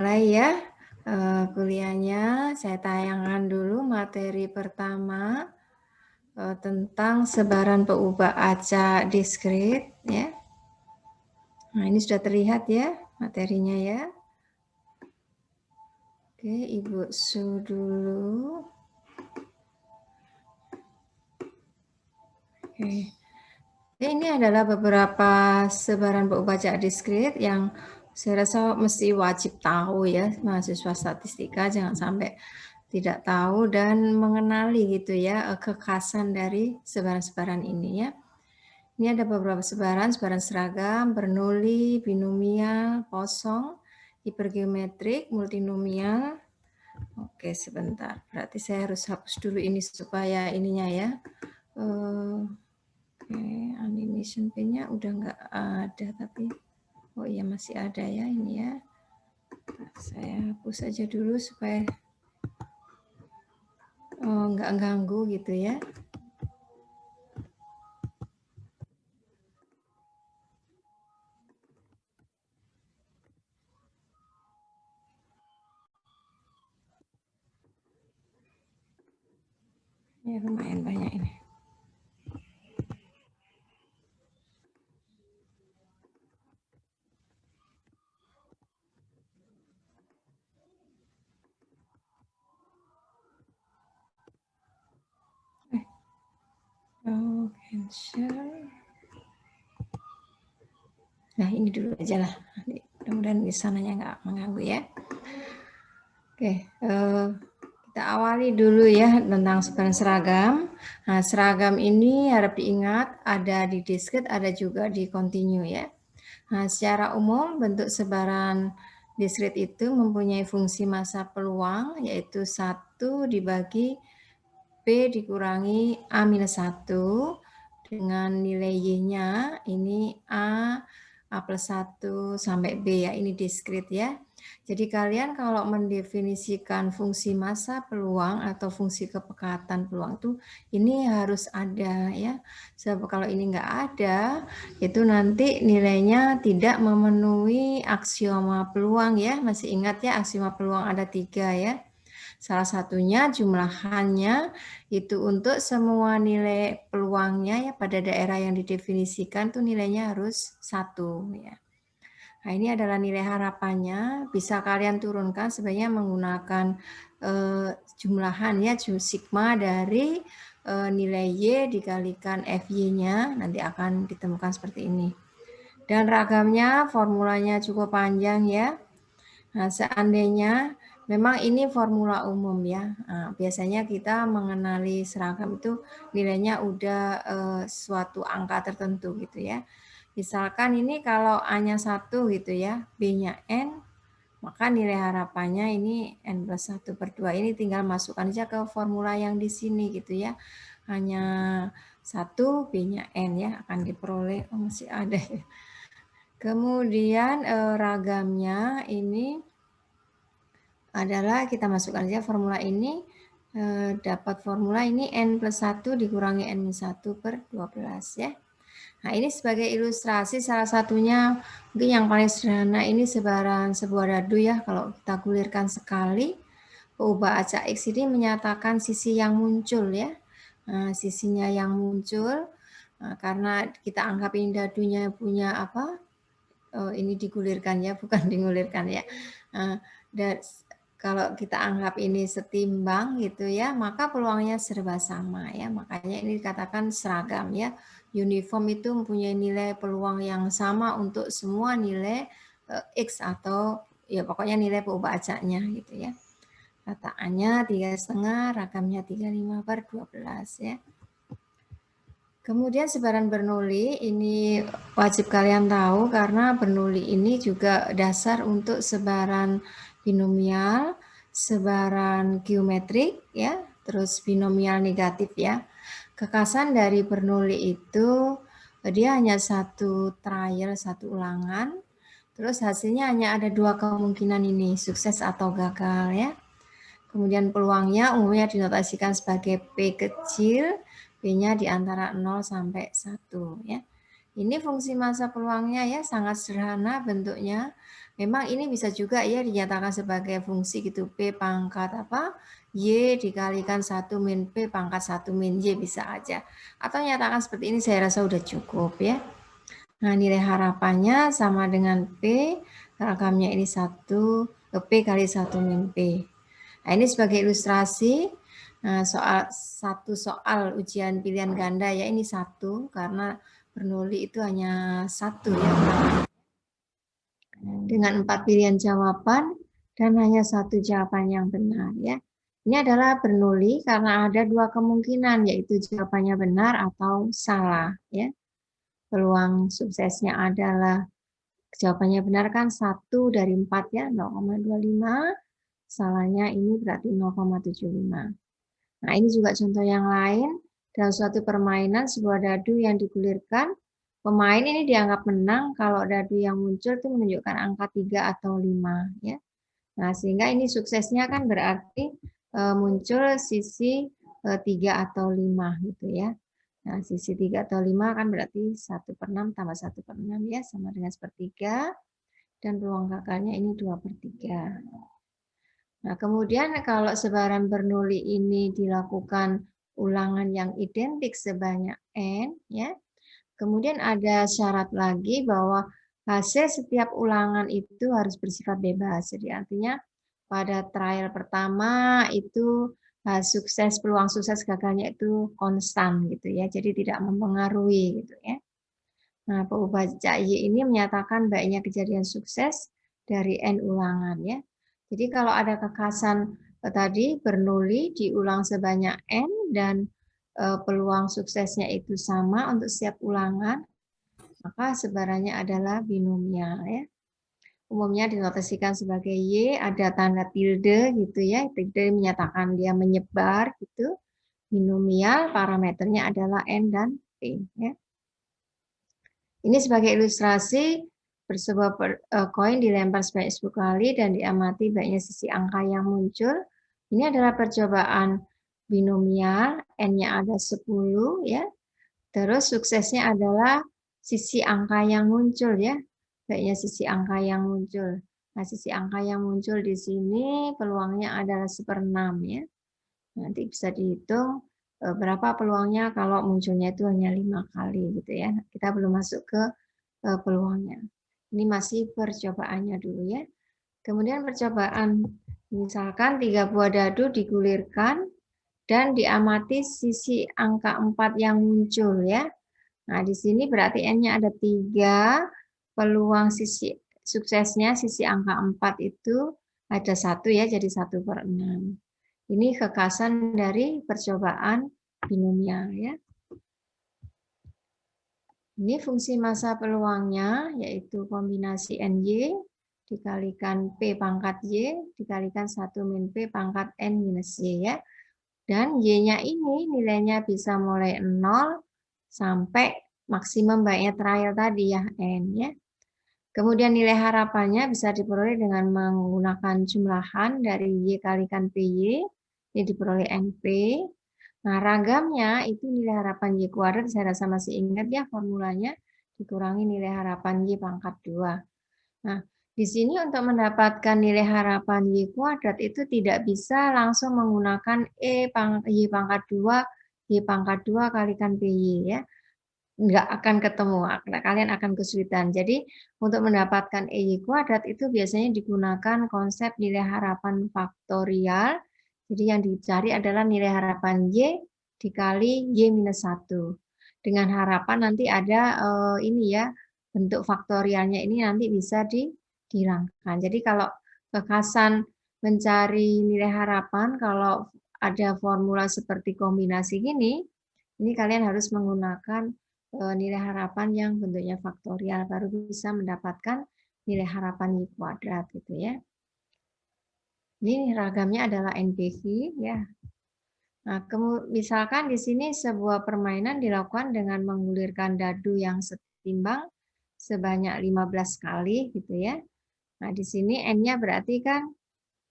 Mulai ya kuliahnya. Saya tayangkan dulu materi pertama tentang sebaran peubah acak diskrit ya. Nah, ini sudah terlihat ya materinya ya. Oke, Ibu Su dulu. Oke. Ini adalah beberapa sebaran peubah acak diskrit yang saya rasa mesti wajib tahu ya, mahasiswa statistika jangan sampai tidak tahu dan mengenali gitu ya kekhasan dari sebaran-sebaran ini ya. Ini ada beberapa sebaran seragam, Bernoulli, binomial, kosong, hipergeometrik, multinomial. Oke, sebentar. Berarti saya harus hapus dulu ini supaya ininya ya. Oke, animation P-nya udah nggak ada tapi oh iya masih ada ya ini ya. Saya hapus aja dulu supaya nggak ganggu gitu ya. Ya lumayan banyak ini. Cancel. Nah ini dulu aja lah. Mudah-mudahan di sananya nggak mengganggu ya. Oke, kita awali dulu ya tentang sebaran seragam. Nah, seragam ini harap diingat ada di diskrit, ada juga di continue ya. Nah, secara umum bentuk sebaran diskrit itu mempunyai fungsi massa peluang yaitu 1 dibagi P dikurangi A-1 dengan nilai Y-nya ini A plus 1 sampai B ya, ini diskrit ya. Jadi kalian kalau mendefinisikan fungsi massa peluang atau fungsi kepekatan peluang itu ini harus ada ya. Sebab kalau ini enggak ada, itu nanti nilainya tidak memenuhi aksioma peluang ya. Masih ingat ya aksioma peluang ada 3 ya. Salah satunya jumlahannya itu untuk semua nilai peluangnya ya pada daerah yang didefinisikan tuh nilainya harus 1 ya. Nah, ini adalah nilai harapannya, bisa kalian turunkan sebenarnya menggunakan jumlahan ya, sigma dari nilai Y dikalikan FY-nya, nanti akan ditemukan seperti ini. Dan ragamnya formulanya cukup panjang ya. Nah, seandainya memang ini formula umum ya. Nah, biasanya kita mengenali seragam itu nilainya udah suatu angka tertentu gitu ya. Misalkan ini kalau A-nya 1 gitu ya, B-nya N, maka nilai harapannya ini N plus 1 per 2. Ini tinggal masukkan aja ke formula yang di sini gitu ya. Hanya 1, B-nya N ya, akan diperoleh. Oh, masih ada ya. Kemudian ragamnya ini adalah kita masukkan aja formula ini, dapat formula ini N plus 1 dikurangi N-1 per 12 ya. Nah, ini sebagai ilustrasi salah satunya mungkin yang paling sederhana ini sebaran sebuah dadu ya. Kalau kita gulirkan sekali, peubah acak X ini menyatakan sisi yang muncul ya. Nah, sisinya yang muncul karena kita anggap ini dadunya punya apa? Ini digulirkan ya, bukan digulirkan ya. Dan kalau kita anggap ini setimbang gitu ya, maka peluangnya serba sama ya. Makanya ini dikatakan seragam ya. Uniform itu mempunyai nilai peluang yang sama untuk semua nilai X atau ya pokoknya nilai peubah acaknya gitu ya. Rataannya 3,5, ragamnya 35 per 12 ya. Kemudian sebaran Bernoulli ini wajib kalian tahu karena Bernoulli ini juga dasar untuk sebaran binomial, sebaran geometrik ya, terus binomial negatif ya. Kekhasan dari Bernoulli itu dia hanya satu trial, satu ulangan. Terus hasilnya hanya ada 2 kemungkinan ini, sukses atau gagal ya. Kemudian peluangnya umumnya dinotasikan sebagai P kecil, P-nya di antara 0 sampai 1 ya. Ini fungsi massa peluangnya ya sangat sederhana bentuknya. memang ini bisa juga ya dinyatakan sebagai fungsi gitu, P pangkat apa, Y dikalikan 1 min P pangkat 1 min Y bisa aja. Atau nyatakan seperti ini saya rasa udah cukup ya. Nah, nilai harapannya sama dengan P, ragamnya ini 1, P kali 1 min P. Nah, ini sebagai ilustrasi, nah, satu soal ujian pilihan ganda ya, ini 1, karena Bernoulli itu hanya 1 ya, dengan 4 pilihan jawaban, dan hanya 1 jawaban yang benar ya. Ini adalah Bernoulli karena ada 2 kemungkinan, yaitu jawabannya benar atau salah ya. Peluang suksesnya adalah jawabannya benar kan 1 dari 4 ya, 0,25. Salahnya ini berarti 0,75. Nah, ini juga contoh yang lain. Dalam suatu permainan, sebuah dadu yang digulirkan, pemain ini dianggap menang kalau dadu yang muncul itu menunjukkan angka 3 atau 5 ya. Nah, sehingga ini suksesnya kan berarti muncul sisi 3 atau 5 gitu ya. Nah, sisi 3 atau 5 kan berarti 1/6 tambah 1/6 ya, sama dengan sepertiga. Dan peluang gagalnya ini 2/3. Nah, kemudian kalau sebaran Bernoulli ini dilakukan ulangan yang identik sebanyak N, ya. Kemudian ada syarat lagi bahwa hasil setiap ulangan itu harus bersifat bebas. Jadi artinya pada trial pertama itu peluang sukses gagalnya itu konstan gitu ya. Jadi tidak mempengaruhi gitu ya. Nah, pembaca Y ini menyatakan baiknya kejadian sukses dari N ulangan ya. Jadi kalau ada kekhasan tadi Bernoulli diulang sebanyak N dan peluang suksesnya itu sama untuk setiap ulangan, maka sebarannya adalah binomial ya. Umumnya dinotasikan sebagai Y, ada tanda tilde gitu ya. Tilde menyatakan dia menyebar gitu. Binomial parameternya adalah N dan P ya. Ini sebagai ilustrasi, sebuah koin dilempar sebanyak 10 kali dan diamati baiknya sisi angka yang muncul. Ini adalah percobaan binomial, N-nya ada 10 ya. Terus suksesnya adalah sisi angka yang muncul ya. Baiknya sisi angka yang muncul. Nah, sisi angka yang muncul di sini peluangnya adalah 1/6 ya. Nanti bisa dihitung berapa peluangnya kalau munculnya itu hanya 5 kali gitu ya. Kita belum masuk ke peluangnya. Ini masih percobaannya dulu ya. Kemudian percobaan misalkan 3 buah dadu digulirkan dan diamati sisi angka 4 yang muncul ya. Nah, di sini berarti N-nya ada 3, peluang sisi suksesnya sisi angka 4 itu ada 1 ya, jadi 1/6. Ini kekhasan dari percobaan binomial ya. Ini fungsi massa peluangnya, yaitu kombinasi NY dikalikan P pangkat Y dikalikan 1 min P pangkat N minus Y ya. Dan Y-nya ini nilainya bisa mulai 0 sampai maksimum baiknya trial tadi ya, N ya. Kemudian nilai harapannya bisa diperoleh dengan menggunakan jumlahan dari Y kalikan PY, ini diperoleh NP. Nah, ragamnya itu nilai harapan Y kuadrat, saya rasa masih ingat ya formulanya, dikurangi nilai harapan Y pangkat 2. Nah, di sini untuk mendapatkan nilai harapan Y kuadrat itu tidak bisa langsung menggunakan Y pangkat 2, Y pangkat 2 kalikan PY ya. Nggak akan ketemu, kalian akan kesulitan. Jadi, untuk mendapatkan Y kuadrat itu biasanya digunakan konsep nilai harapan faktorial. Jadi yang dicari adalah nilai harapan Y dikali Y minus 1. Dengan harapan nanti ada ini ya, bentuk faktorialnya ini nanti bisa dihilangkan. Jadi kalau kekhasan mencari nilai harapan, kalau ada formula seperti kombinasi gini, ini kalian harus menggunakan nilai harapan yang bentuknya faktorial, baru bisa mendapatkan nilai harapan Y kuadrat gitu ya. Ini ragamnya adalah NPV ya. Nah, misalkan di sini sebuah permainan dilakukan dengan menggulirkan dadu yang setimbang sebanyak 15 kali gitu ya. Nah, di sini N-nya berarti kan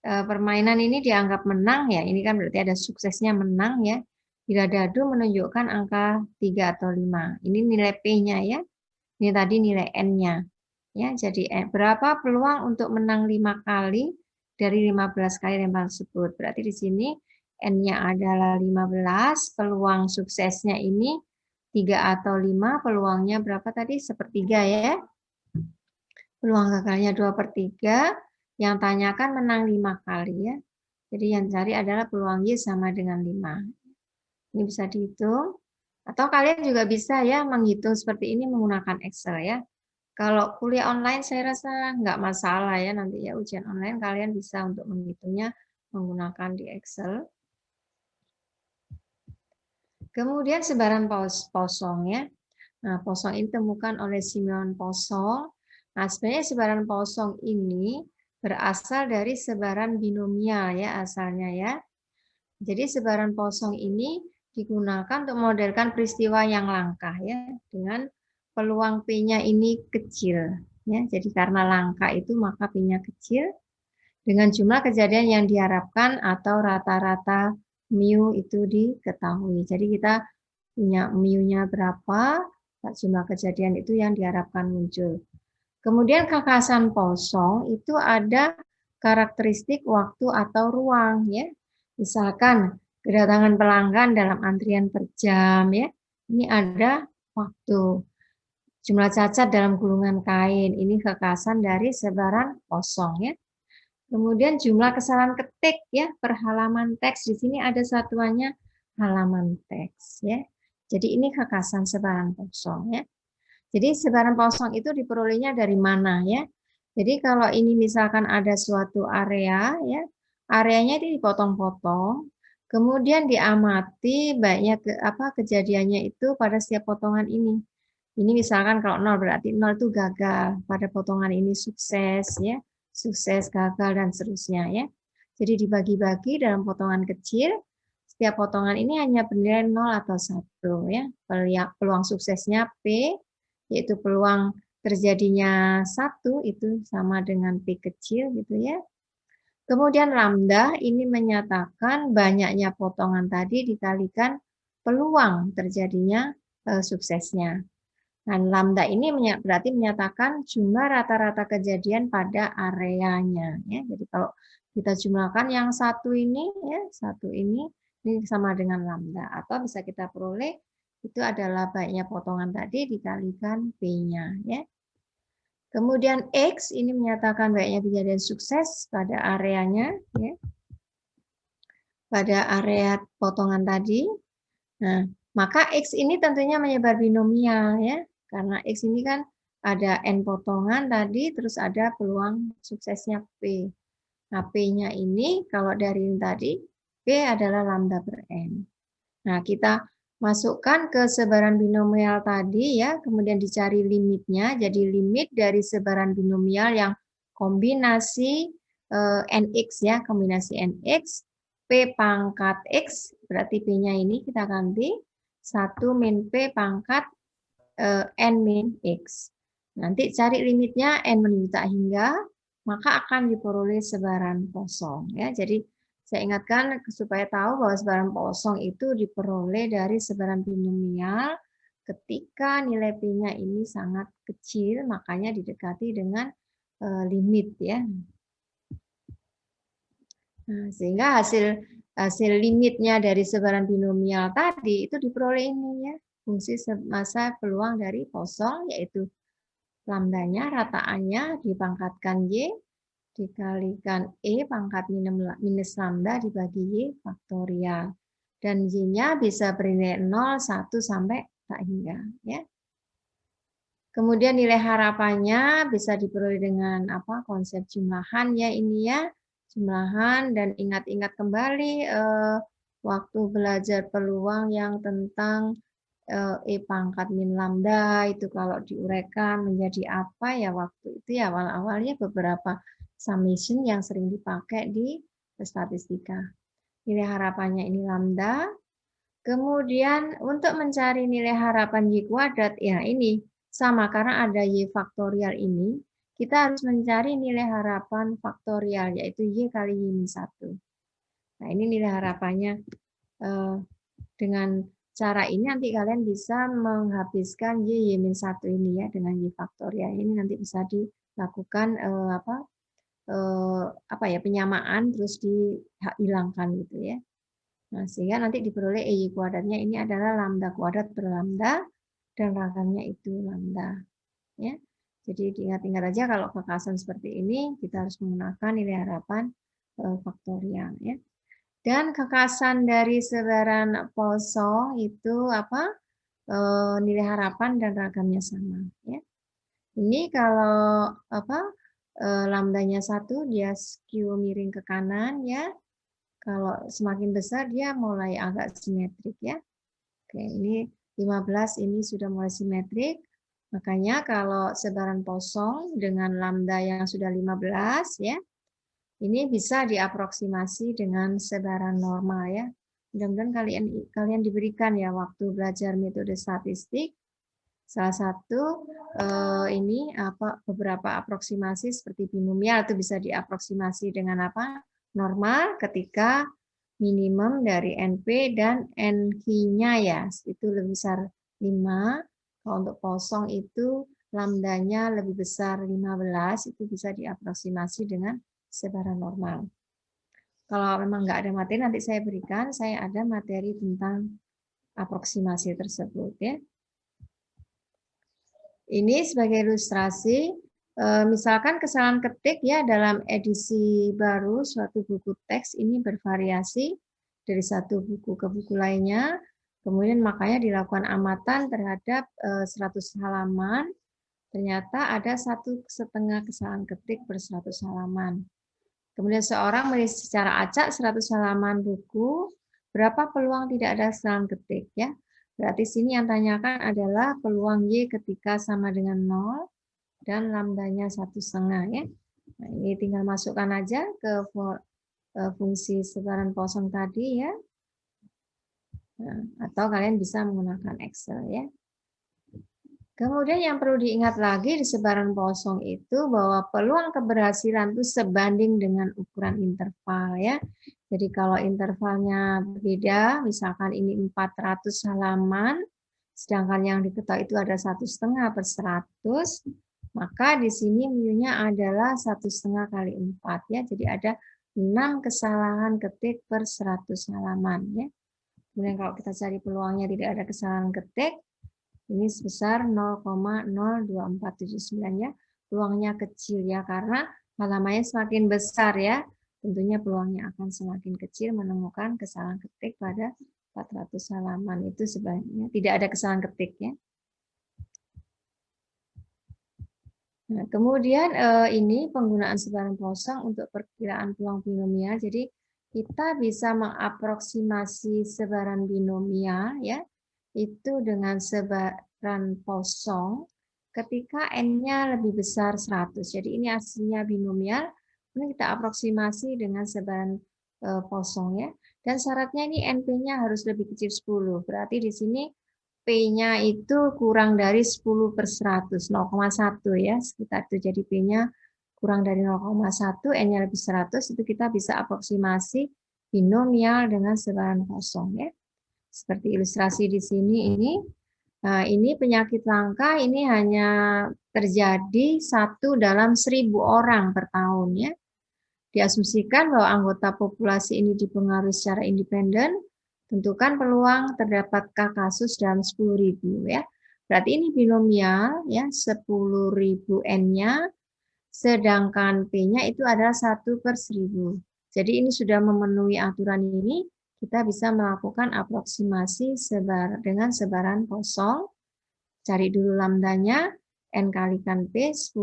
permainan ini dianggap menang ya. Ini kan berarti ada suksesnya menang ya. Bila dadu menunjukkan angka 3 atau 5. Ini nilai P-nya ya. Ini tadi nilai N-nya. Ya, jadi berapa peluang untuk menang 5 kali dari 15 kali lemparan tersebut. Berarti di sini N-nya adalah 15, peluang suksesnya ini 3 atau 5, peluangnya berapa tadi? Sepertiga ya. Peluang gagalnya 2/3, yang tanyakan menang 5 kali ya. Jadi yang cari adalah peluang Y sama dengan 5. Ini bisa dihitung. Atau kalian juga bisa ya menghitung seperti ini menggunakan Excel ya. Kalau kuliah online saya rasa nggak masalah ya, nanti ya ujian online kalian bisa untuk menghitungnya menggunakan di Excel. Kemudian sebaran posong ya. Nah, posong ini ditemukan oleh Simeon Posong. Nah, sebenarnya sebaran posong ini berasal dari sebaran binomial ya asalnya ya. Jadi sebaran posong ini digunakan untuk modelkan peristiwa yang langka ya, dengan peluang P-nya ini kecil ya. Jadi karena langka itu maka P-nya kecil dengan jumlah kejadian yang diharapkan atau rata-rata mu itu diketahui. Jadi kita punya mu-nya berapa, jumlah kejadian itu yang diharapkan muncul. Kemudian kekhasan posong itu ada karakteristik waktu atau ruang ya. Misalkan kedatangan pelanggan dalam antrian per jam ya. Ini ada waktu. Jumlah cacat dalam gulungan kain, ini kekhasan dari sebaran posong ya. Kemudian jumlah kesalahan ketik ya per halaman teks, di sini ada satuannya halaman teks ya. Jadi ini kekhasan sebaran posong ya. Jadi sebaran posong itu diperolehnya dari mana ya? Jadi kalau ini misalkan ada suatu area ya, areanya ini dipotong-potong, kemudian diamati banyak kejadiannya itu pada setiap potongan ini. Ini misalkan kalau 0 berarti 0 itu gagal, pada potongan ini sukses ya, sukses, gagal dan seterusnya ya. Jadi dibagi-bagi dalam potongan kecil. Setiap potongan ini hanya bernilai 0 atau 1 ya. Peluang suksesnya P, yaitu peluang terjadinya 1 itu sama dengan P kecil gitu ya. Kemudian lambda ini menyatakan banyaknya potongan tadi dikalikan peluang terjadinya suksesnya. Dan lambda ini berarti menyatakan jumlah rata-rata kejadian pada areanya ya. Jadi kalau kita jumlahkan yang satu ini ya, satu ini sama dengan lambda, atau bisa kita peroleh itu adalah banyaknya potongan tadi dikalikan P-nya ya. Kemudian X ini menyatakan banyaknya kejadian sukses pada areanya ya. Pada area potongan tadi. Nah, maka X ini tentunya menyebar binomial ya. Karena X ini kan ada N potongan tadi, terus ada peluang suksesnya P. Nah, P-nya ini kalau dari ini tadi, P adalah lambda per N. Nah, kita masukkan ke sebaran binomial tadi ya, kemudian dicari limitnya. Jadi limit dari sebaran binomial yang kombinasi NX ya, kombinasi NX, P pangkat X, berarti P-nya ini kita ganti 1 min P pangkat N min X. Nanti cari limitnya N menuju tak hingga, maka akan diperoleh sebaran kosong ya. Jadi saya ingatkan supaya tahu bahwa sebaran kosong itu diperoleh dari sebaran binomial ketika nilai P-nya ini sangat kecil, makanya didekati dengan limit ya. Nah, sehingga hasil limitnya dari sebaran binomial tadi itu diperoleh ini ya, fungsi masa peluang dari kosong, yaitu lambdanya, rataannya dipangkatkan Y dikalikan E pangkat minus lambda dibagi Y faktorial. Dan Y-nya bisa bernilai 0, 1, sampai tak hingga. Ya. Kemudian nilai harapannya bisa diperoleh dengan konsep jumlahan ya ini ya. Jumlahan, dan ingat-ingat kembali waktu belajar peluang yang tentang E pangkat min lambda itu kalau diuraikan menjadi apa ya waktu itu ya awal-awalnya beberapa summation yang sering dipakai di statistika. Nilai harapannya ini lambda. Kemudian untuk mencari nilai harapan Y kuadrat ya ini sama karena ada Y faktorial ini. Kita harus mencari nilai harapan faktorial, yaitu Y kali Y-1. Nah, ini nilai harapannya dengan cara ini nanti kalian bisa menghabiskan Y-1 ini ya dengan Y faktorial. Ini nanti bisa dilakukan penyamaan terus dihilangkan gitu ya. Nah, sehingga nanti diperoleh EY kuadratnya ini adalah lambda kuadrat per lambda dan ragamnya itu lambda ya. Jadi diingat-ingat aja kalau kekasan seperti ini kita harus menggunakan nilai harapan faktorial ya. Dan kekasan dari sebaran Poisson itu nilai harapan dan ragamnya sama ya. Ini kalau lambdanya 1 dia skew miring ke kanan ya. Kalau semakin besar dia mulai agak simetrik ya. Oke, ini 15 ini sudah mulai simetrik. Makanya kalau sebaran Poisson dengan lambda yang sudah 15 ya, ini bisa diaproksimasi dengan sebaran normal ya. Mudah-mudahan kalian diberikan ya waktu belajar metode statistik. Salah satu beberapa aproksimasi seperti binomial itu bisa diaproksimasi dengan normal ketika minimum dari NP dan NQ-nya ya itu lebih besar 5. Kalau untuk Poisson itu lambdanya lebih besar 15 itu bisa diaproksimasi dengan sebaran normal. Kalau memang nggak ada materi nanti saya berikan, saya ada materi tentang aproksimasi tersebut ya. Ini sebagai ilustrasi, misalkan kesalahan ketik ya dalam edisi baru suatu buku teks ini bervariasi dari satu buku ke buku lainnya, kemudian makanya dilakukan amatan terhadap 100 halaman, ternyata ada 1,5 kesalahan ketik per 100 halaman. Kemudian seorang menulis secara acak 100 halaman buku, berapa peluang tidak ada kesalahan ketik ya? Berarti sini yang tanyakan adalah peluang Y ketika sama dengan 0 dan lambdanya 1,5 ya. Nah, ini tinggal masukkan aja ke fungsi sebaran Poisson tadi ya. Nah, atau kalian bisa menggunakan Excel ya. Kemudian yang perlu diingat lagi di sebaran Poisson itu bahwa peluang keberhasilan itu sebanding dengan ukuran interval ya. Jadi kalau intervalnya berbeda, misalkan ini 400 halaman, sedangkan yang diketahui itu ada 1,5 per 100, maka di sini mu-nya adalah 1,5 kali 4 ya. Jadi ada 6 kesalahan ketik per 100 halaman ya. Kemudian kalau kita cari peluangnya tidak ada kesalahan ketik, ini sebesar 0,02479 ya. Peluangnya kecil ya karena halamannya semakin besar ya. Tentunya peluangnya akan semakin kecil menemukan kesalahan ketik pada 400 halaman itu sebenarnya tidak ada kesalahan ketik ya. Nah, kemudian ini penggunaan sebaran Poisson untuk perkiraan peluang binomial. Jadi kita bisa mengaproksimasi sebaran binomial ya itu dengan sebaran Poisson ketika N-nya lebih besar 100. Jadi ini aslinya binomial. Ini kita aproksimasi dengan sebaran Poisson ya. Dan syaratnya ini NP-nya harus lebih kecil 10. Berarti di sini P-nya itu kurang dari 10 per 100, 0,1 ya. Sekitar itu jadi P-nya kurang dari 0,1, N-nya lebih 100, itu kita bisa aproksimasi binomial dengan sebaran Poisson ya. Seperti ilustrasi di sini ini. Nah, ini penyakit langka ini hanya terjadi 1 dalam 1.000 orang per tahun ya. Diasumsikan bahwa anggota populasi ini dipengaruhi secara independen, tentukan peluang terdapatkah kasus dalam 10.000 ya. Berarti ini binomial ya 10.000 N-nya, sedangkan P-nya itu adalah 1 per 1.000. Jadi ini sudah memenuhi aturan ini. Kita bisa melakukan aproksimasi dengan sebaran Poisson. Cari dulu lambdanya, N kalikan P 10,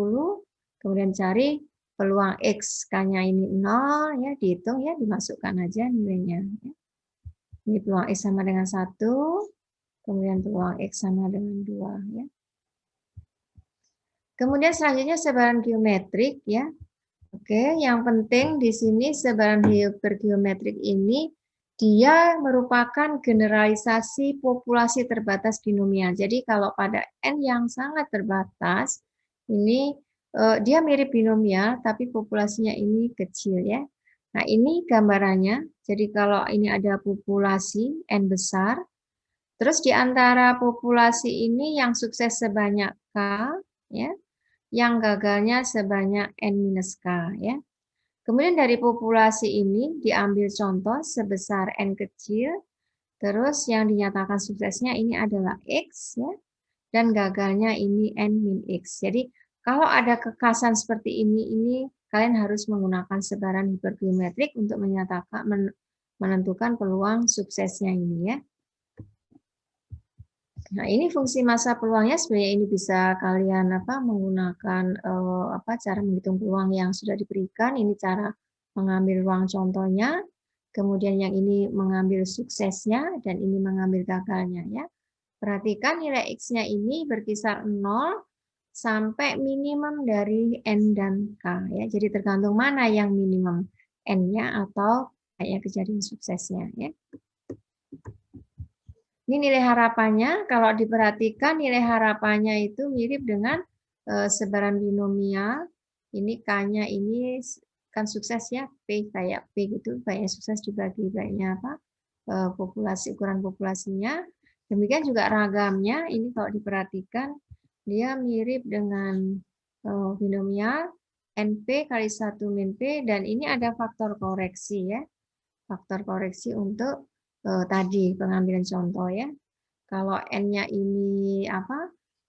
kemudian cari peluang X K-nya ini 0, ya dihitung ya, dimasukkan aja nilainya. Ini peluang X sama dengan 1, kemudian peluang X sama dengan 2. Ya. Kemudian selanjutnya sebaran geometrik. Ya. Oke, yang penting di sini sebaran hipergeometrik ini dia merupakan generalisasi populasi terbatas binomial. Jadi kalau pada N yang sangat terbatas, ini dia mirip binomial, tapi populasinya ini kecil ya. Nah ini gambarannya, jadi kalau ini ada populasi N besar, Terus di antara populasi ini yang sukses sebanyak K, ya, yang gagalnya sebanyak N-K, ya. Kemudian dari populasi ini diambil contoh sebesar N kecil, terus yang dinyatakan suksesnya ini adalah X, ya, dan gagalnya ini N-X. Jadi kalau ada kekasan seperti ini kalian harus menggunakan sebaran hipergeometrik untuk menyatakan menentukan peluang suksesnya ini, ya. Nah, ini fungsi massa peluangnya sebenarnya ini bisa kalian menggunakan cara menghitung peluang yang sudah diberikan. Ini cara mengambil ruang contohnya. Kemudian yang ini mengambil suksesnya dan ini mengambil gagalnya, ya. Perhatikan nilai X-nya ini berkisar 0 sampai minimum dari N dan K, ya. Jadi tergantung mana yang minimum, N-nya atau kayak kejadian suksesnya, ya. Ini nilai harapannya, kalau diperhatikan nilai harapannya itu mirip dengan sebaran binomial. Ini K-nya ini kan sukses, ya, P kayak P gitu, banyak sukses dibagi banyak populasi, ukuran populasinya. Demikian juga ragamnya, ini kalau diperhatikan dia mirip dengan binomial NP kali 1 min P, dan ini ada faktor koreksi, ya. Faktor koreksi untuk tadi pengambilan contoh, ya. Kalau N-nya ini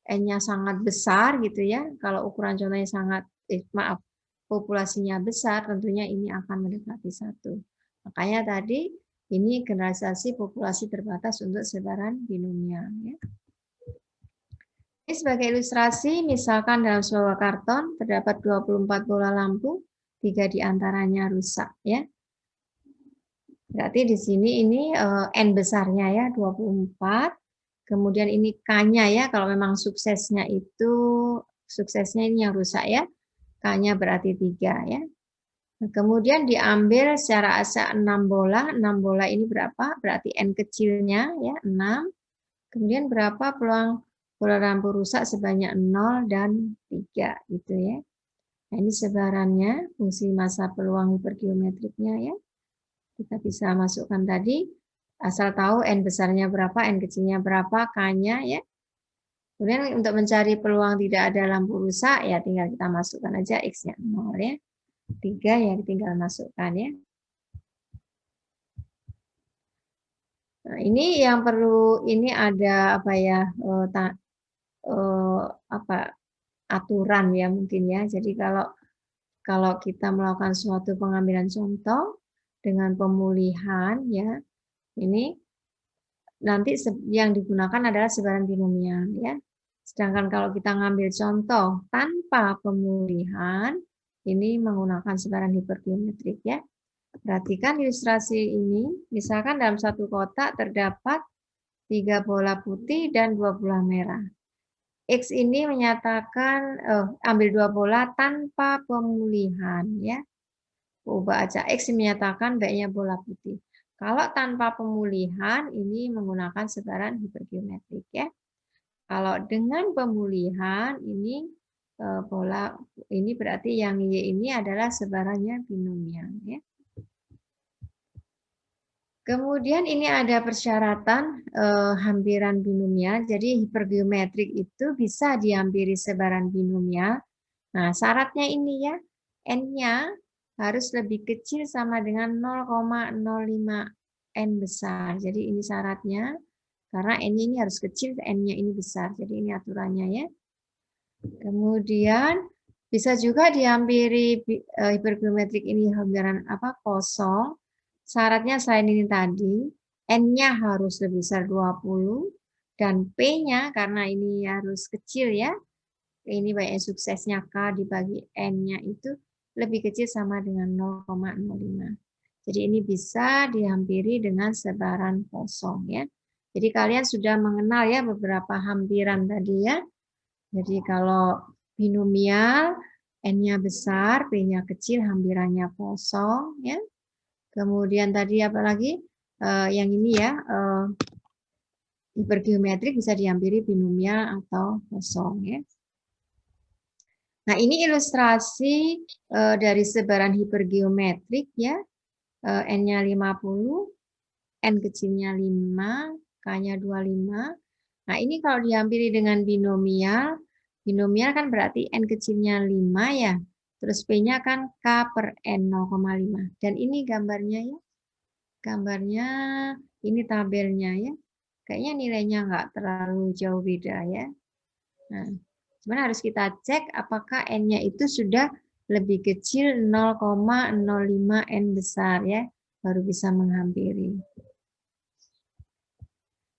N-nya sangat besar gitu, ya. Kalau ukuran contohnya populasinya besar, tentunya ini akan mendekati 1. Makanya tadi ini generalisasi populasi terbatas untuk sebaran binomial, ya. Ini sebagai ilustrasi, misalkan dalam sebuah karton terdapat 24 bola lampu, 3 diantaranya rusak, ya. Berarti di sini ini N besarnya, ya, 24. Kemudian ini K-nya, ya, kalau memang suksesnya ini yang rusak, ya. K-nya berarti 3, ya. Nah, kemudian diambil secara asa 6 bola. 6 bola ini berapa? Berarti N kecilnya, ya, 6. Kemudian berapa peluang bola lampu rusak sebanyak 0 dan 3, gitu, ya. Nah, ini sebarannya, fungsi massa peluang hipergeometriknya, ya. Kita bisa masukkan tadi, asal tahu N besarnya berapa, N kecilnya berapa, K-nya, ya. Kemudian untuk mencari peluang tidak ada lampu rusak, ya tinggal kita masukkan aja X-nya 0, ya. 3 ya tinggal masukkan, ya. Nah, ini yang perlu, ini ada aturan, ya, mungkin, ya. Jadi kalau kita melakukan suatu pengambilan contoh dengan pemulihan, ya, ini nanti yang digunakan adalah sebaran binomial, ya. Sedangkan kalau kita ngambil contoh tanpa pemulihan, ini menggunakan sebaran hipergeometrik, ya. Perhatikan ilustrasi ini, misalkan dalam satu kotak terdapat 3 bola putih dan 2 bola merah. X ini menyatakan, ambil 2 bola tanpa pemulihan, ya. Ubah aja, X menyatakan baiknya bola putih. Kalau tanpa pemulihan, ini menggunakan sebaran hipergeometrik, ya. Kalau dengan pemulihan, ini bola ini berarti yang Y ini adalah sebarannya binomial, ya. Kemudian ini ada persyaratan hampiran binomial. Jadi hipergeometrik itu bisa dihampiri sebaran binomial. Nah, syaratnya ini, ya, N-nya harus lebih kecil sama dengan 0,05 N besar. Jadi ini syaratnya, karena N-nya ini harus kecil, N-nya ini besar. Jadi ini aturannya, ya. Kemudian bisa juga dihampiri hipergeometrik ini hampiran kosong. Syaratnya selain ini tadi, N-nya harus lebih besar 20 dan P-nya karena ini harus kecil, ya. Ini banyak suksesnya K dibagi N-nya itu lebih kecil sama dengan 0,05. Jadi ini bisa dihampiri dengan sebaran kosong, ya. Jadi kalian sudah mengenal, ya, beberapa hampiran tadi, ya. Jadi kalau binomial N-nya besar, P-nya kecil, hampirannya kosong, ya. Kemudian tadi apa lagi? Yang ini, ya, hipergeometrik bisa dihampiri binomial atau kosong, ya. Nah, ini ilustrasi dari sebaran hipergeometrik, ya. N-nya 50, N kecilnya 5, K-nya 25. Nah, ini kalau dihampiri dengan binomial, binomial kan berarti N kecilnya 5 ya. Terus P-nya kan K per N 0,5. Dan ini gambarnya ya. Gambarnya ini tabelnya ya. Kayaknya nilainya nggak terlalu jauh beda ya. Nah, cuman harus kita cek apakah N-nya itu sudah lebih kecil 0,05 N besar ya. Baru bisa menghampiri.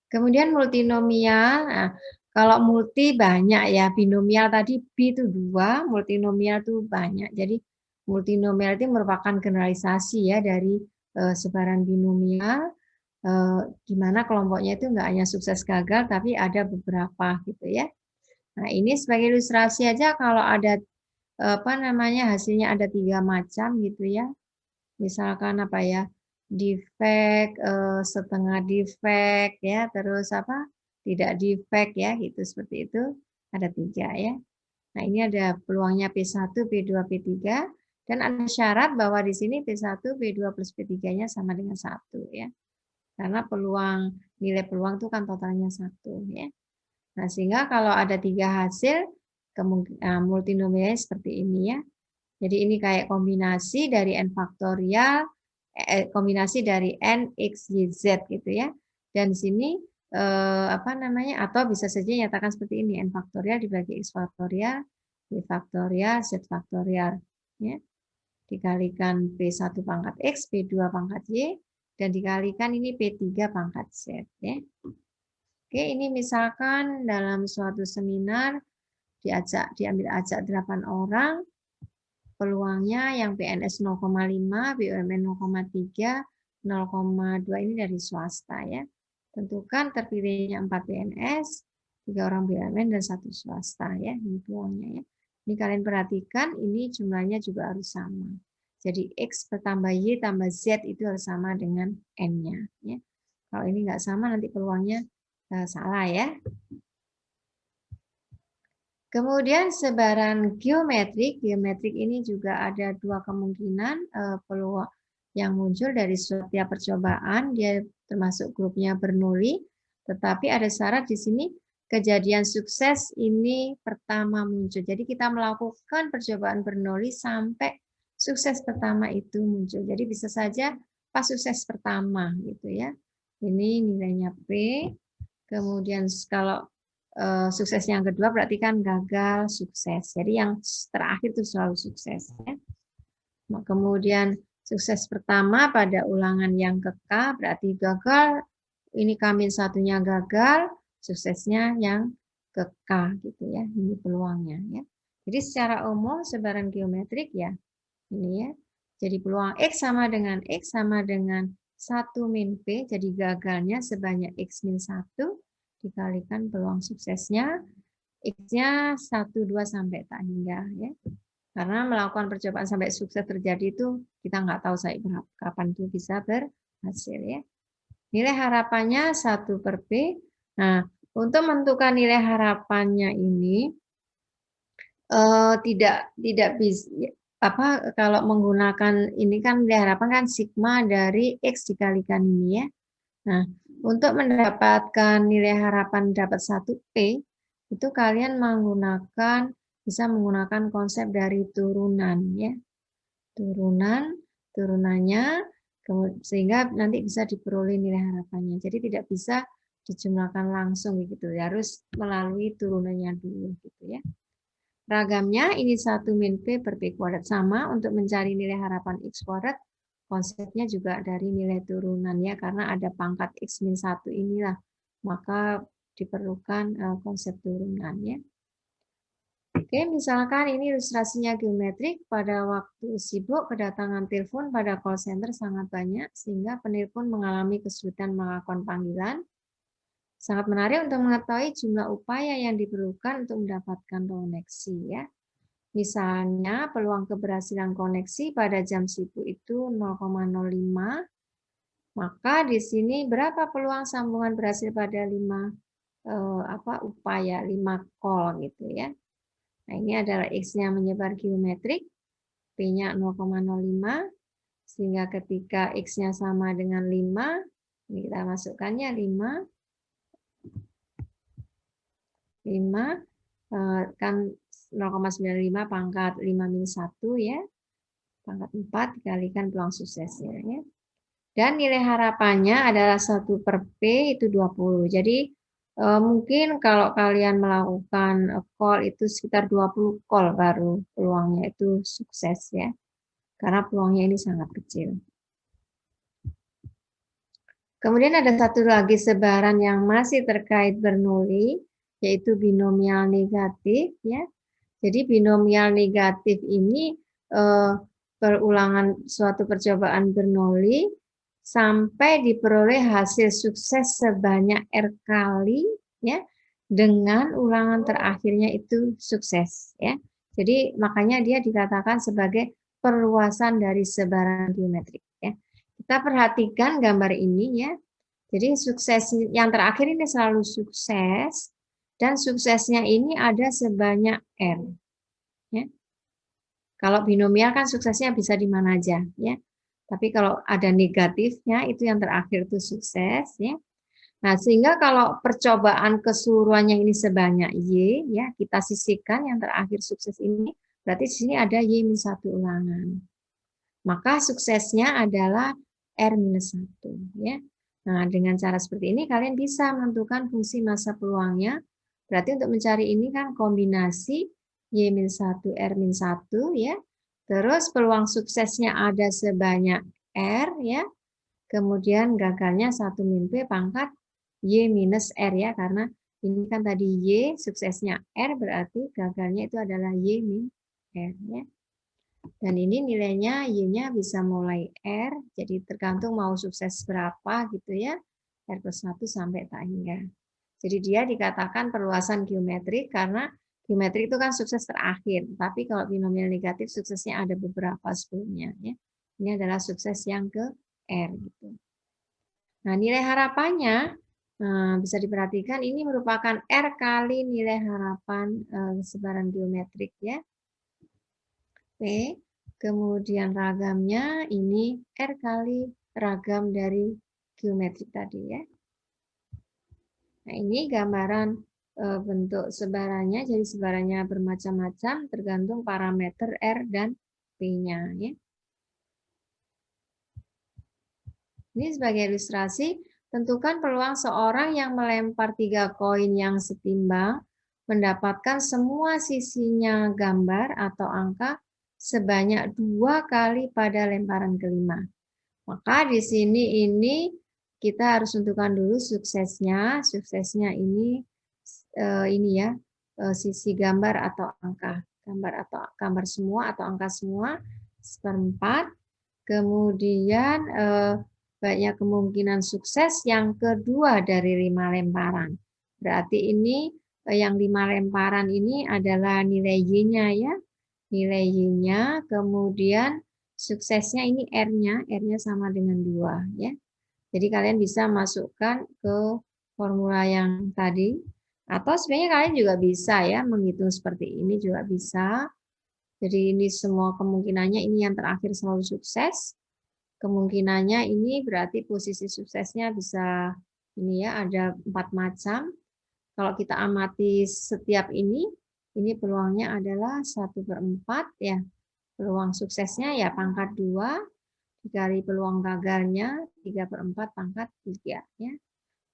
Kemudian multinomial, nah, kalau multi banyak ya, binomial tadi B itu 2, multinomial itu banyak. Jadi multinomial itu merupakan generalisasi ya dari sebaran binomial, di mana kelompoknya itu enggak hanya sukses gagal, tapi ada beberapa gitu ya. Nah ini sebagai ilustrasi aja kalau ada hasilnya ada 3 macam gitu ya. Misalkan apa ya? Defect, setengah defect ya, terus apa? Tidak defect ya, gitu seperti itu. Ada 3 ya. Nah, ini ada peluangnya P1, P2, P3 dan ada syarat bahwa di sini P1, P2 plus P3-nya sama dengan 1 ya. Karena nilai peluang itu kan totalnya 1 ya. Nah, sehingga kalau ada 3 hasil multinomialnya seperti ini ya. Jadi ini kayak kombinasi dari n faktorial, kombinasi dari n, x, y, z gitu ya. Dan di sini atau bisa saja nyatakan seperti ini, n faktorial dibagi x faktorial, y faktorial, z faktorial. Ya. Dikalikan P1 pangkat x, P2 pangkat y, dan dikalikan ini P3 pangkat z. Ya. Oke, ini misalkan dalam suatu seminar diambil ajak 8 orang, peluangnya yang PNS 0,5, BUMN 0,3, 0,2 ini dari swasta ya. Tentukan terpilihnya 4 PNS, 3 orang BUMN dan 1 swasta ya. Ini peluangnya ya. Ini kalian perhatikan ini jumlahnya juga harus sama. Jadi X bertambah Y tambah Z itu harus sama dengan N-nya ya. Kalau ini nggak sama nanti peluangnya salah ya. Kemudian sebaran geometrik ini juga ada 2 kemungkinan peluang yang muncul dari setiap percobaan, dia termasuk grupnya Bernoulli, tetapi ada syarat di sini kejadian sukses ini pertama muncul. Jadi kita melakukan percobaan Bernoulli sampai sukses pertama itu muncul. Jadi bisa saja pas sukses pertama gitu ya. Ini nilainya P. Kemudian kalau sukses yang kedua berarti kan gagal sukses. Jadi yang terakhir itu selalu sukses. Ya. Nah, kemudian sukses pertama pada ulangan yang ke K berarti gagal. Ini K-1-nya gagal, suksesnya yang ke K gitu ya. Ini peluangnya ya. Jadi secara umum sebaran geometrik ya ini ya. Jadi peluang X sama dengan 1 min P, jadi gagalnya sebanyak X min 1 dikalikan peluang suksesnya, X-nya 1, 2, sampai tak hingga. Ya. Karena melakukan percobaan sampai sukses terjadi itu, kita nggak tahu kapan itu bisa berhasil. Ya. Nilai harapannya 1 per P. Nah, untuk menentukan nilai harapannya ini, tidak bisa, kalau menggunakan ini kan nilai harapan kan sigma dari X dikalikan ini ya. Nah, untuk mendapatkan nilai harapan dapat 1P, itu kalian bisa menggunakan konsep dari turunan ya. Turunannya, sehingga nanti bisa diperoleh nilai harapannya. Jadi tidak bisa dijumlahkan langsung gitu, harus melalui turunannya dulu gitu ya. Ragamnya ini 1 min P per P kuadrat sama untuk mencari nilai harapan X kuadrat. Konsepnya juga dari nilai turunannya karena ada pangkat X min 1 inilah. Maka diperlukan konsep turunannya. Oke, misalkan ini ilustrasinya geometrik. Pada waktu sibuk, kedatangan telepon pada call center sangat banyak sehingga penelpon mengalami kesulitan melakukan panggilan. Sangat menarik untuk mengetahui jumlah upaya yang diperlukan untuk mendapatkan koneksi ya. Misalnya peluang keberhasilan koneksi pada jam sibuk itu 0,05. Maka di sini berapa peluang sambungan berhasil pada 5 upaya, 5 call gitu ya. Nah, ini adalah X-nya menyebar geometrik, P-nya 0,05 sehingga ketika X-nya sama dengan 5, ini kita masukkannya 5. kan 0,95 pangkat 5-1 ya. Pangkat 4 dikalikan peluang suksesnya ya. Dan nilai harapannya adalah 1/P itu 20. Jadi mungkin kalau kalian melakukan call itu sekitar 20 call baru peluangnya itu sukses ya. Karena peluangnya ini sangat kecil. Kemudian ada satu lagi sebaran yang masih terkait Bernoulli, yaitu binomial negatif ya. Jadi binomial negatif ini perulangan suatu percobaan Bernoulli sampai diperoleh hasil sukses sebanyak R kali ya, dengan ulangan terakhirnya itu sukses ya. Jadi makanya dia dikatakan sebagai perluasan dari sebaran geometrik ya. Kita perhatikan gambar ini ya. Jadi sukses yang terakhir ini selalu sukses dan suksesnya ini ada sebanyak R ya. Kalau binomial kan suksesnya bisa di mana aja ya. Tapi kalau ada negatifnya itu yang terakhir itu sukses ya. Nah, sehingga kalau percobaan keseluruhannya ini sebanyak Y ya, kita sisihkan yang terakhir sukses ini, berarti di sini ada Y-1 ulangan. Maka suksesnya adalah R-1 ya. Nah, dengan cara seperti ini kalian bisa menentukan fungsi massa peluangnya. Berarti untuk mencari ini kan kombinasi Y-1 R-1 ya. Terus peluang suksesnya ada sebanyak R ya. Kemudian gagalnya 1-P pangkat Y-R ya, karena ini kan tadi Y, suksesnya R, berarti gagalnya itu adalah Y-R ya. Dan ini nilainya Y-nya bisa mulai R, jadi tergantung mau sukses berapa gitu ya, R+1 sampai tak hingga. Jadi dia dikatakan perluasan geometrik karena geometrik itu kan sukses terakhir, tapi kalau binomial negatif suksesnya ada beberapa sebelumnya ya. Ini adalah sukses yang ke R gitu. Nah, nilai harapannya bisa diperhatikan ini merupakan R kali nilai harapan sebaran geometrik ya. P, kemudian ragamnya ini R kali ragam dari geometrik tadi ya. Nah, ini gambaran bentuk sebarannya, jadi sebarannya bermacam-macam tergantung parameter R dan P-nya ya. Ini sebagai ilustrasi, tentukan peluang seorang yang melempar 3 koin yang setimbang mendapatkan semua sisinya gambar atau angka sebanyak 2 kali pada lemparan kelima. Maka di sini ini kita harus tentukan dulu suksesnya. Suksesnya ini ya, sisi gambar atau angka. Gambar semua atau angka semua 1/4. Kemudian banyak kemungkinan sukses yang kedua dari 5 lemparan. Berarti ini yang 5 lemparan ini adalah nilai Y-nya ya. Nilai Y-nya, kemudian suksesnya ini R-nya. R-nya sama dengan 2 ya. Jadi kalian bisa masukkan ke formula yang tadi. Atau sebenarnya kalian juga bisa ya menghitung seperti ini juga bisa. Jadi ini semua kemungkinannya ini yang terakhir selalu sukses. Kemungkinannya ini berarti posisi suksesnya bisa ini ya, ada 4 macam. Kalau kita amati setiap ini peluangnya adalah 1/4 ya. Peluang suksesnya ya pangkat 2 dikali peluang gagalnya 3/4 pangkat 3 ya.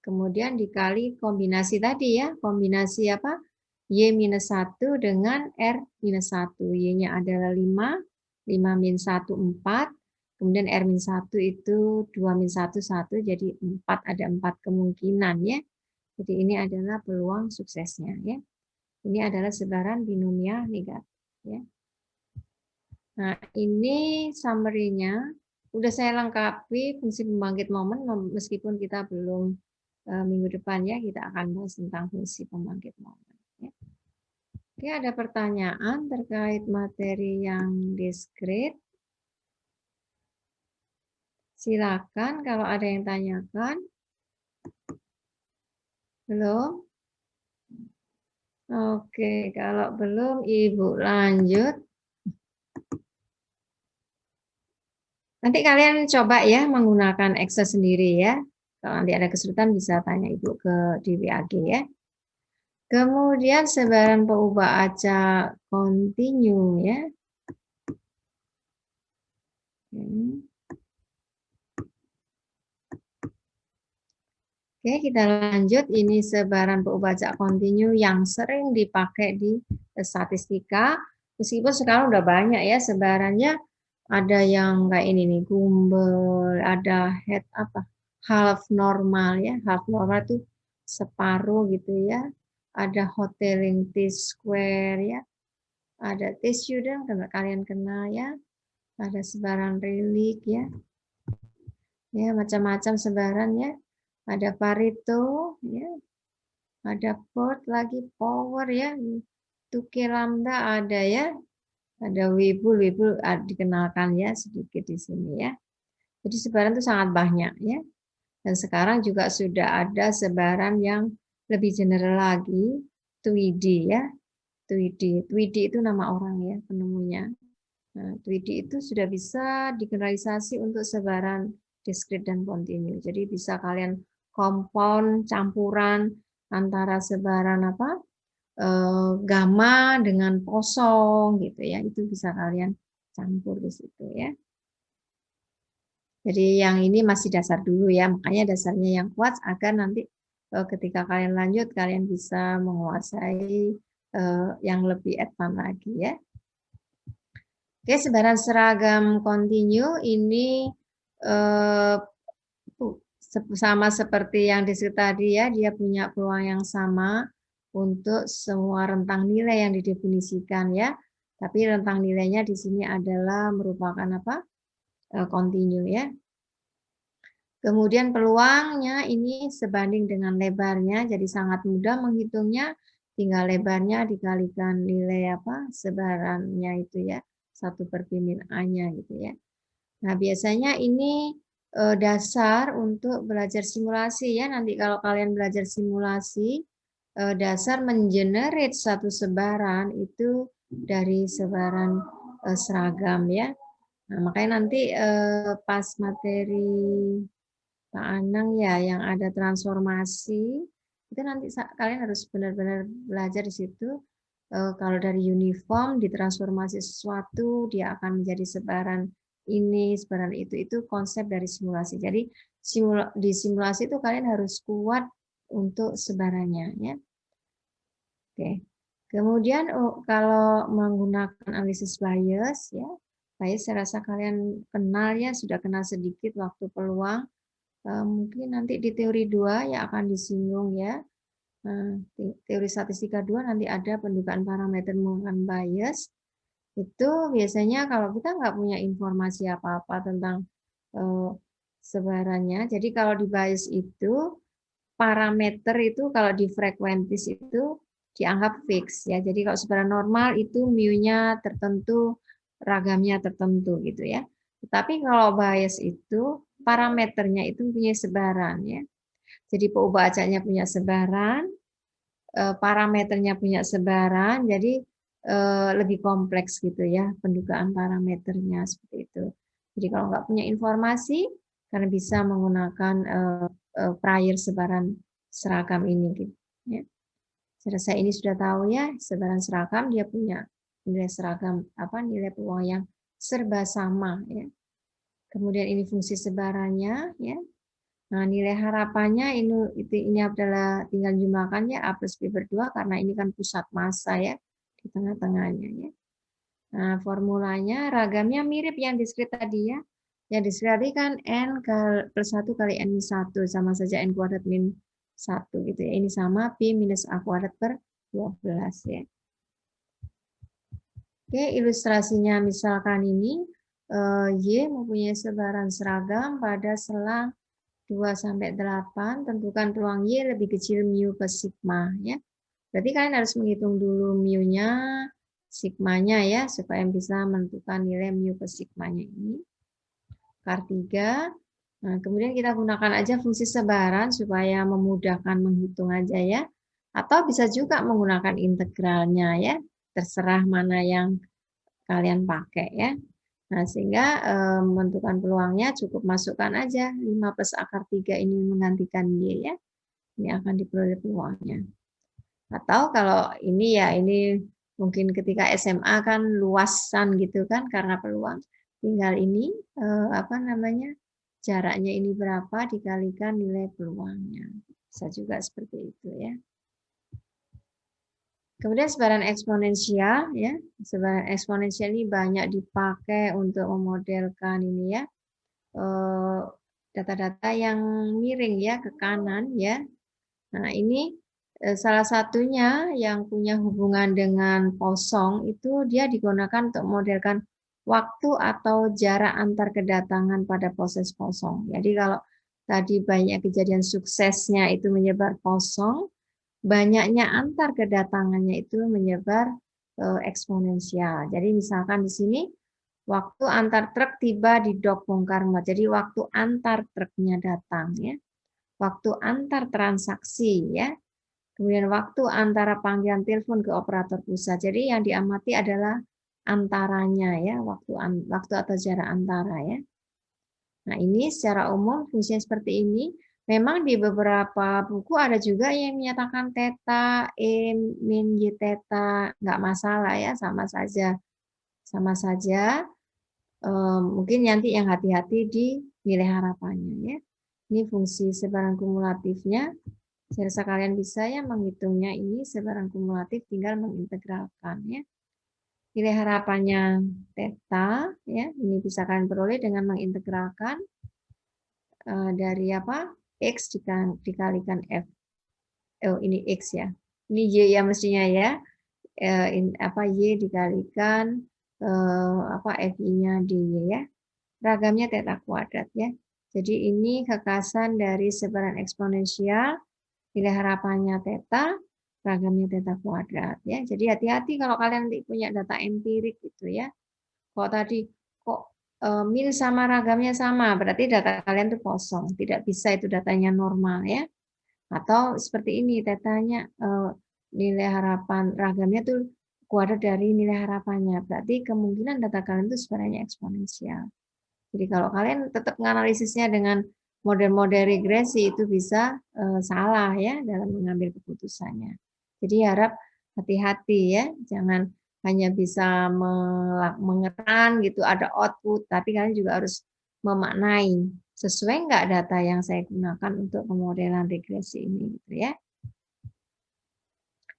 Kemudian dikali kombinasi tadi ya, kombinasi apa? Y-1 dengan R-1. Y-nya adalah 5, 5-1 4. Kemudian R-1 itu 2-1 1, jadi 4, ada 4 kemungkinan ya. Jadi ini adalah peluang suksesnya ya. Ini adalah sebaran binomial negatif ya. Nah, ini summary-nya. Udah saya lengkapi fungsi pembangkit momen meskipun kita belum minggu depan ya kita akan bahas tentang fungsi pembangkit momen ya. Oke, ada pertanyaan terkait materi yang diskrit. Silakan kalau ada yang tanyakan. Belum? Oke, kalau belum Ibu lanjut. Nanti kalian coba ya menggunakan Excel sendiri ya. Kalau nanti ada kesulitan bisa tanya Ibu di WAG ya. Kemudian sebaran peubah acak kontinu ya. Oke, kita lanjut. Ini sebaran peubah acak kontinu yang sering dipakai di statistika. Meskipun sekarang udah banyak ya sebarannya. Ada yang kayak ini nih, gumbel, ada head apa? Half normal ya. Half normal itu separuh gitu ya. Ada hoteling T-square ya. Ada T-student, kalian kenal ya. Ada sebaran relik ya. Ya, macam-macam sebaran ya. Ada Pareto ya. Ada Port lagi, power ya. Tuke lambda ada ya. Ada Weibull dikenalkan ya sedikit di sini ya. Jadi sebaran itu sangat banyak ya. Dan sekarang juga sudah ada sebaran yang lebih general lagi, Tweedy ya. Tweedy itu nama orang ya, penemunya. Nah, Tweedy itu sudah bisa digeneralisasi untuk sebaran diskrit dan kontinu. Jadi bisa kalian compound, campuran antara sebaran apa? Gamma dengan kosong gitu ya. Itu bisa kalian campur di situ ya. Jadi yang ini masih dasar dulu ya, makanya dasarnya yang kuat agar nanti ketika kalian lanjut kalian bisa menguasai yang lebih advance lagi ya. Oke, sebaran seragam kontinu ini sama seperti yang disebut tadi ya, dia punya peluang yang sama untuk semua rentang nilai yang didefinisikan ya. Tapi rentang nilainya di sini adalah merupakan apa? Kontinu ya. Kemudian peluangnya ini sebanding dengan lebarnya, jadi sangat mudah menghitungnya. Tinggal lebarnya dikalikan nilai apa sebarannya itu ya, 1/min A-nya gitu ya. Nah biasanya ini dasar untuk belajar simulasi ya. Nanti kalau kalian belajar simulasi, dasar mengenerate satu sebaran itu dari sebaran seragam ya. Nah, makanya nanti pas materi Pak Anang ya yang ada transformasi itu nanti kalian harus benar-benar belajar di situ. Kalau dari uniform ditransformasi sesuatu dia akan menjadi sebaran ini, sebaran itu konsep dari simulasi. Jadi di simulasi itu kalian harus kuat untuk sebarannya ya. Oke. Kemudian kalau menggunakan analisis bias ya, bias saya rasa kalian kenal ya, sudah kenal sedikit waktu peluang. Mungkin nanti di teori 2 yang akan disinggung ya. Teori statistika 2 nanti ada pendugaan parameter menggunakan bias. Itu biasanya kalau kita nggak punya informasi apa-apa tentang sebarannya. Jadi kalau di bias itu parameter itu kalau di frekuentis itu dianggap fix ya. Jadi kalau sebaran normal itu mu-nya tertentu, ragamnya tertentu gitu ya. Tetapi kalau bias itu parameternya itu punya sebaran ya. Jadi peubah acaknya punya sebaran, parameternya punya sebaran, jadi lebih kompleks gitu ya pendugaan parameternya seperti itu. Jadi kalau nggak punya informasi, kalian bisa menggunakan prior sebaran seragam ini gitu. Ya. Saya rasa ini sudah tahu ya, sebaran seragam dia punya nilai seragam nilai peluang yang serba sama ya. Kemudian ini fungsi sebarannya ya. Nah, nilai harapannya ini adalah tinggal jumlahkannya A plus B berdua karena ini kan pusat massa ya di tengah-tengahnya ya. Nah, formulanya ragamnya mirip yang diskrit tadi ya. Yang diskrit tadi kan N plus 1 kali N minus 1 sama saja N kuadrat min 1 gitu ya. Ini sama P minus A kuadrat per 12 ya. Oke, ilustrasinya misalkan ini Y mempunyai sebaran seragam pada selang 2-8, tentukan peluang Y lebih kecil mu per sigma ya. Berarti kalian harus menghitung dulu mu-nya, sigmanya ya supaya bisa menentukan nilai mu per sigmanya ini. Kar 3. Nah, kemudian kita gunakan aja fungsi sebaran supaya memudahkan menghitung aja ya. Atau bisa juga menggunakan integralnya ya. Terserah mana yang kalian pakai ya. Nah, sehingga menentukan peluangnya cukup masukkan aja 5 plus akar 3 ini menggantikan Y ya. Ini akan diperoleh peluangnya. Atau kalau ini ya, ini mungkin ketika SMA kan luasan gitu kan karena peluang. Tinggal ini apa namanya? Jaraknya ini berapa dikalikan nilai peluangnya. Bisa juga seperti itu ya. Kemudian sebaran eksponensial ya. Sebaran eksponensial ini banyak dipakai untuk memodelkan ini ya. Data-data yang miring ya ke kanan ya. Nah, ini salah satunya yang punya hubungan dengan posong itu dia digunakan untuk modelkan waktu atau jarak antar kedatangan pada proses posong. Jadi kalau tadi banyak kejadian suksesnya itu menyebar posong, banyaknya antar kedatangannya itu menyebar eksponensial. Jadi misalkan di sini waktu antar truk tiba di dok bongkar muat. Jadi waktu antar truknya datang ya. Waktu antar transaksi ya. Kemudian waktu antara panggilan telepon ke operator pusat. Jadi yang diamati adalah antaranya ya, waktu atau jarak antara ya. Nah, ini secara umum fungsinya seperti ini. Memang di beberapa buku ada juga yang menyatakan theta, E min Y theta, nggak masalah ya, sama saja. Sama saja. Mungkin nanti yang hati-hati di nilai harapannya ya. Ini fungsi sebaran kumulatifnya. Saya rasa kalian bisa ya menghitungnya ini sebaran kumulatif, tinggal mengintegralkan ya. Nilai harapannya theta ya, ini bisa kalian peroleh dengan mengintegralkan dari apa? X dikalikan F. Oh, ini X ya. Ini Y ya mestinya ya. Y dikalikan apa FI-nya dy ya. Ragamnya theta kuadrat ya. Jadi ini kekasan dari sebaran eksponensial, nilai harapannya theta, ragamnya theta kuadrat ya. Jadi hati-hati kalau kalian nanti punya data empirik gitu ya. Kok tadi kok min sama ragamnya sama, berarti data kalian itu kosong, tidak bisa itu datanya normal ya. Atau seperti ini, tetanya nilai harapan ragamnya tuh kuadrat dari nilai harapannya, berarti kemungkinan data kalian itu sebenarnya eksponensial. Jadi kalau kalian tetap menganalisisnya dengan model-model regresi itu bisa salah ya dalam mengambil keputusannya. Jadi harap hati-hati ya, jangan hanya bisa mengeran gitu ada output, tapi kalian juga harus memaknai sesuai nggak data yang saya gunakan untuk pemodelan regresi ini gitu ya.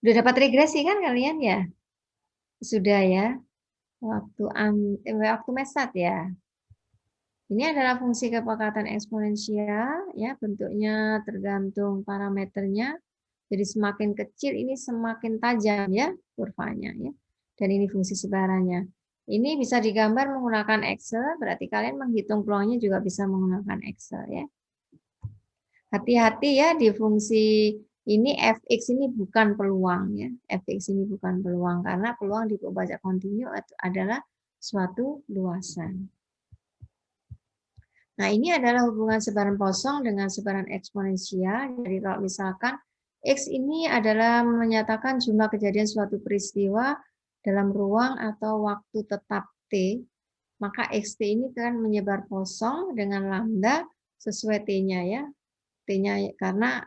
Udah dapat regresi kan kalian ya? Sudah ya. Waktu mesat ya. Ini adalah fungsi kepekatan eksponensial, ya bentuknya tergantung parameternya. Jadi semakin kecil ini semakin tajam ya kurvanya ya. Dan ini fungsi sebarannya. Ini bisa digambar menggunakan Excel, berarti kalian menghitung peluangnya juga bisa menggunakan Excel ya. Hati-hati ya di fungsi ini fx ini bukan peluang ya. Fx ini bukan peluang karena peluang di pembajak kontinu adalah suatu luasan. Nah, ini adalah hubungan sebaran kosong dengan sebaran eksponensial. Jadi kalau misalkan X ini adalah menyatakan jumlah kejadian suatu peristiwa dalam ruang atau waktu tetap T, maka XT ini kan menyebar kosong dengan lambda sesuai T-nya ya. T-nya karena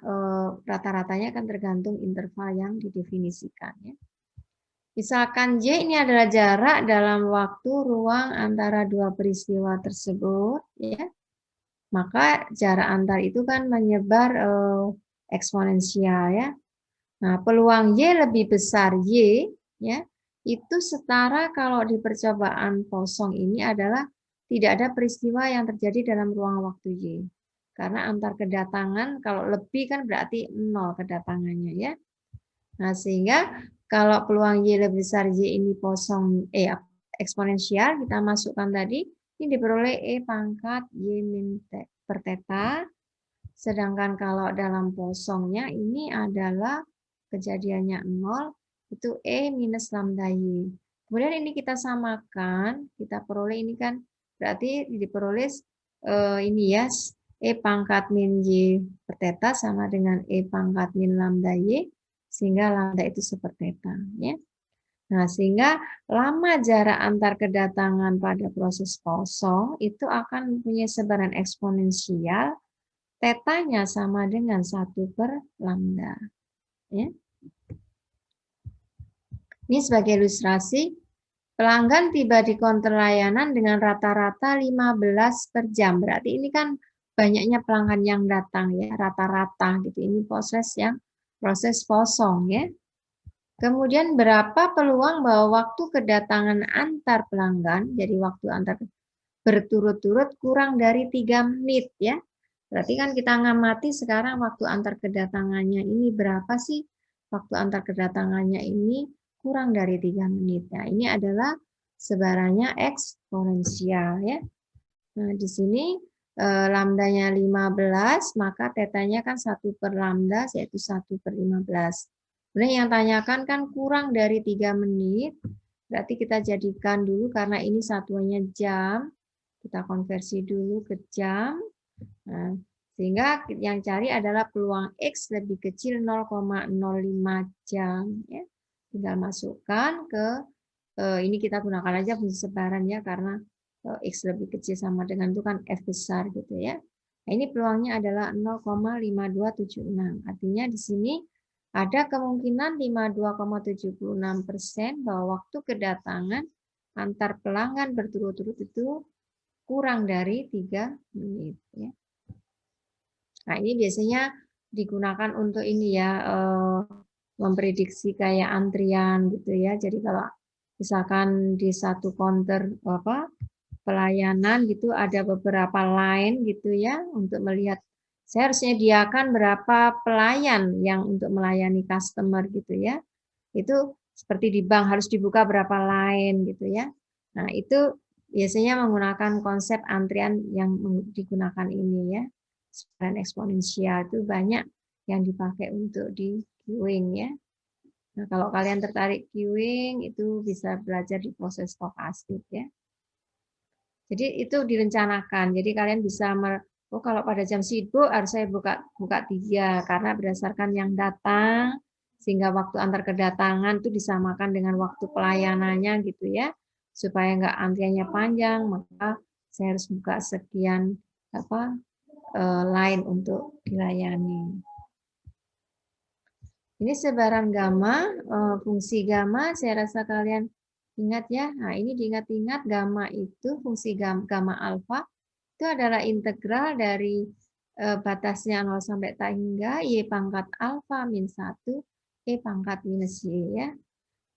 rata-ratanya kan tergantung interval yang didefinisikan ya. Misalkan Y ini adalah jarak dalam waktu ruang antara dua peristiwa tersebut ya. Maka jarak antar itu kan menyebar eksponensial ya. Nah, peluang Y lebih besar Y ya, itu setara kalau di percobaan kosong ini adalah tidak ada peristiwa yang terjadi dalam ruang waktu Y. Karena antar kedatangan kalau lebih kan berarti 0 kedatangannya ya. Nah, sehingga kalau peluang Y lebih besar Y ini eksponensial kita masukkan tadi ini diperoleh E pangkat Y min T per theta, sedangkan kalau dalam kosongnya ini adalah kejadiannya 0, itu E minus lambda Y. Kemudian ini kita samakan, kita peroleh ini kan berarti diperoleh ini ya, E pangkat min Y per theta sama dengan E pangkat min lambda Y, sehingga lambda itu seperti theta. Ya. Nah, sehingga lama jarak antar kedatangan pada proses kosong itu akan mempunyai sebaran eksponensial, tetanya sama dengan 1 per lambda. Ya. Ini sebagai ilustrasi, pelanggan tiba di counter layanan dengan rata-rata 15 per jam. Berarti ini kan banyaknya pelanggan yang datang ya, rata-rata gitu. Ini proses kosong ya. Kemudian berapa peluang bahwa waktu kedatangan antar pelanggan, jadi waktu antar berturut-turut kurang dari 3 menit ya. Berarti kan kita ngamati sekarang waktu antar kedatangannya ini berapa sih? Waktu antar kedatangannya ini kurang dari 3 menit. Nah, ini adalah sebarannya eksponensial ya. Nah, di sini lambdanya 15, maka tetanya kan 1 per lambda, yaitu 1 per 15. Kemudian yang tanyakan kan kurang dari 3 menit, berarti kita jadikan dulu karena ini satuannya jam, kita konversi dulu ke jam. Nah, sehingga yang cari adalah peluang X lebih kecil 0,05 jam. Ya. Tinggal masukkan ke, ini kita gunakan aja fungsi sebaran ya, karena X lebih kecil sama dengan itu kan F besar gitu ya. Nah, ini peluangnya adalah 0,5276. Artinya di sini ada kemungkinan 52,76% bahwa waktu kedatangan antar pelanggan berturut-turut itu kurang dari 3 menit. Ya. Nah, ini biasanya digunakan untuk ini ya, memprediksi kayak antrian gitu ya. Jadi kalau misalkan di satu counter pelayanan gitu ada beberapa line gitu ya untuk melihat saya harus menyediakan berapa pelayan yang untuk melayani customer gitu ya. Itu seperti di bank harus dibuka berapa line gitu ya. Nah, itu biasanya menggunakan konsep antrian yang digunakan ini ya. Sebaran eksponensial itu banyak yang dipakai untuk di queuing ya. Nah, kalau kalian tertarik queuing itu bisa belajar di proses stokastik ya. Jadi itu direncanakan. Jadi kalian bisa oh kalau pada jam sibuk harus saya buka 3 karena berdasarkan yang datang sehingga waktu antar kedatangan itu disamakan dengan waktu pelayanannya gitu ya. Supaya enggak antriannya panjang, maka saya harus buka sekian line untuk dilayani. Ini sebaran gamma, fungsi gamma saya rasa kalian ingat ya. Nah, ini diingat-ingat gamma itu fungsi gamma alfa itu adalah integral dari batasnya 0 sampai tak hingga y pangkat alfa min 1 e pangkat minus y ya.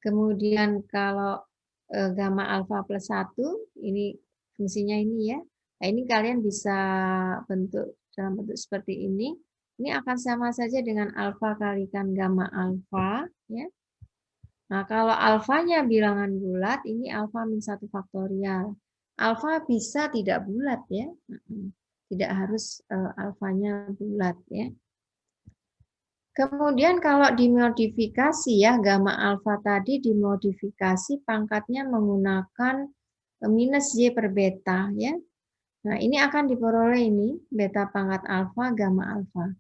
Kemudian kalau gamma alfa plus 1 ini fungsinya ini ya. Nah, ini kalian bisa bentuk dalam bentuk seperti ini. Ini akan sama saja dengan alfa kalikan gamma alfa ya. Nah, kalau alfanya bilangan bulat, ini alfa min 1 faktorial. Alfa bisa tidak bulat ya. Tidak harus alfanya bulat ya. Kemudian kalau dimodifikasi ya, gamma alfa tadi dimodifikasi pangkatnya menggunakan minus y per beta ya. Nah, ini akan diperoleh ini beta pangkat alfa, gamma alfa.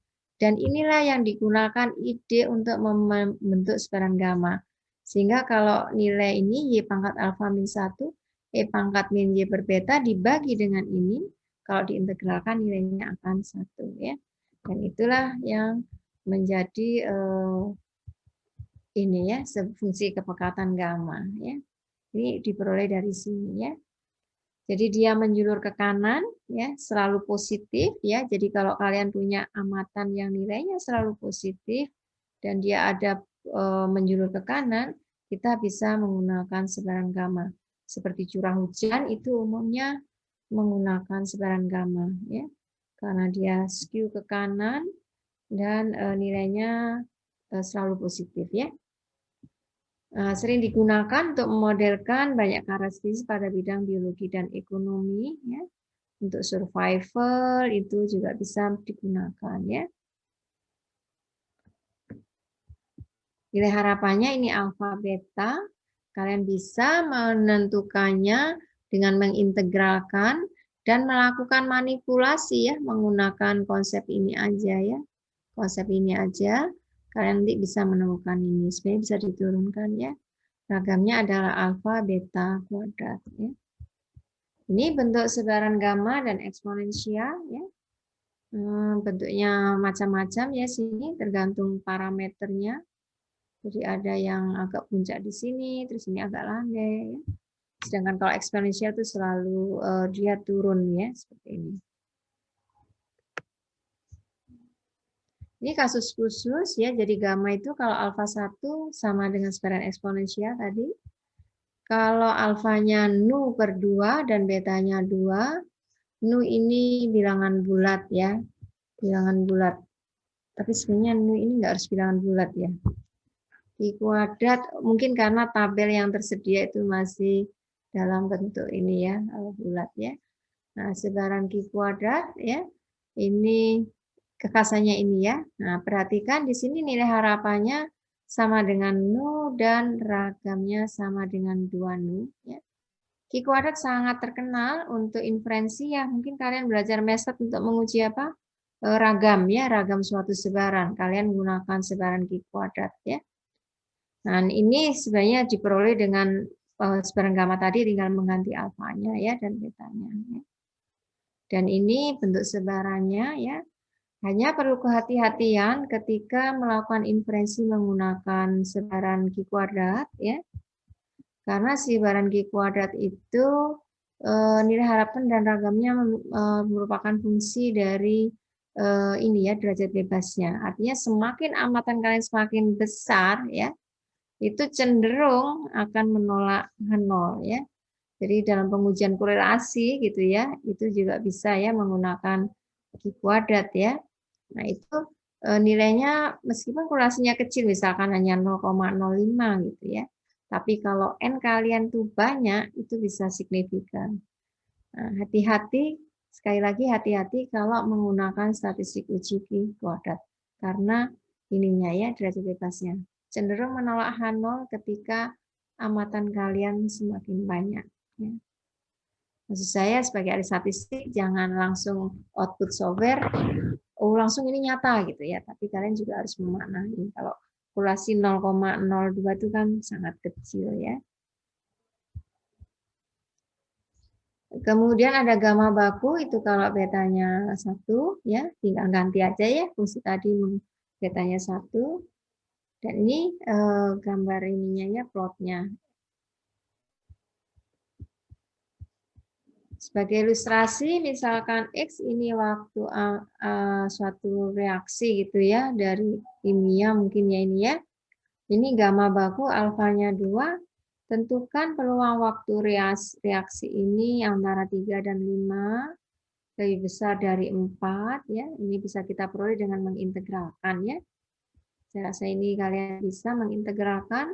Dan inilah yang digunakan ide untuk membentuk sebaran gamma. Sehingga kalau nilai ini y pangkat alfa min 1, e pangkat min y per beta dibagi dengan ini, kalau diintegralkan nilainya akan 1 ya. Dan itulah yang menjadi ini ya, fungsi kepekatan gamma ya. Ini diperoleh dari sini ya. Jadi dia menjulur ke kanan ya, selalu positif ya. Jadi kalau kalian punya amatan yang nilainya selalu positif dan dia ada menjulur ke kanan, kita bisa menggunakan sebaran gamma. Seperti curah hujan itu umumnya menggunakan sebaran gamma ya. Karena dia skew ke kanan dan nilainya selalu positif ya. Sering digunakan untuk memodelkan banyak karakteristik pada bidang biologi dan ekonomi ya. Untuk survival itu juga bisa digunakan ya. Nilai harapannya ini alfa beta. Kalian bisa menentukannya dengan mengintegralkan dan melakukan manipulasi ya menggunakan konsep ini aja ya. Konsep ini aja. Kalian nanti bisa menemukan ini. Sebenarnya bisa diturunkan ya. Ragamnya adalah alfa beta kuadrat ya. Ini bentuk sebaran gamma dan eksponensial ya. Bentuknya macam-macam ya sini tergantung parameternya. Jadi ada yang agak puncak di sini, terus ini agak landai. Ya. Sedangkan kalau eksponensial itu selalu dia turun ya, seperti ini. Ini kasus khusus ya, jadi gamma itu kalau alfa 1 sama dengan sebaran eksponensial tadi. Kalau alfanya nu per 2 dan betanya 2, nu ini bilangan bulat ya, bilangan bulat. Tapi sebenarnya nu ini nggak harus bilangan bulat ya. Q kuadrat mungkin karena tabel yang tersedia itu masih dalam bentuk ini ya, bulat ya. Nah, sebaran Q kuadrat ya, ini kekasannya ini ya. Nah, perhatikan di sini nilai harapannya sama dengan nu dan ragamnya sama dengan 2 nu ya. Q kuadrat sangat terkenal untuk inferensi ya. Mungkin kalian belajar metode untuk menguji apa? Ragam ya, ragam suatu sebaran. Kalian gunakan sebaran Q kuadrat ya. Nah, ini sebenarnya diperoleh dengan sebaran gamma tadi tinggal mengganti alfanya ya dan betanya. Ya. Dan ini bentuk sebarannya ya. Hanya perlu kehati-hatian ketika melakukan inferensi menggunakan sebaran Q kuadrat ya. Karena sebaran Q kuadrat itu nilai harapan dan ragamnya merupakan fungsi dari ini ya derajat bebasnya. Artinya semakin amatan kalian semakin besar ya, itu cenderung akan menolak nol ya. Jadi dalam pengujian korelasi gitu ya, itu juga bisa ya menggunakan Q kuadrat ya. Nah, itu nilainya meskipun korelasinya kecil, misalkan hanya 0,05 gitu ya. Tapi kalau N kalian tuh banyak, itu bisa signifikan. Nah, hati-hati, sekali lagi hati-hati kalau menggunakan statistik uji Q kuadrat. Karena ininya ya, derajat bebasnya. Cenderung menolak H0 ketika amatan kalian semakin banyak. Ya. Maksud saya sebagai ahli statistik, jangan langsung output software, oh langsung ini nyata gitu ya. Tapi kalian juga harus memaknai. Kalau korelasi 0,02 itu kan sangat kecil ya. Kemudian ada gamma baku, itu kalau betanya 1, ya tinggal ganti aja ya, fungsi tadi betanya 1. Dan ini gambar ininya ya, plotnya. Sebagai ilustrasi, misalkan X ini waktu suatu reaksi gitu ya, dari kimia mungkin ya ini ya. Ini gamma baku alfanya 2, tentukan peluang waktu reaksi ini antara 3 dan 5, lebih besar dari 4 ya. Ini bisa kita peroleh dengan mengintegralkan ya. Saya rasa ini kalian bisa mengintegralkan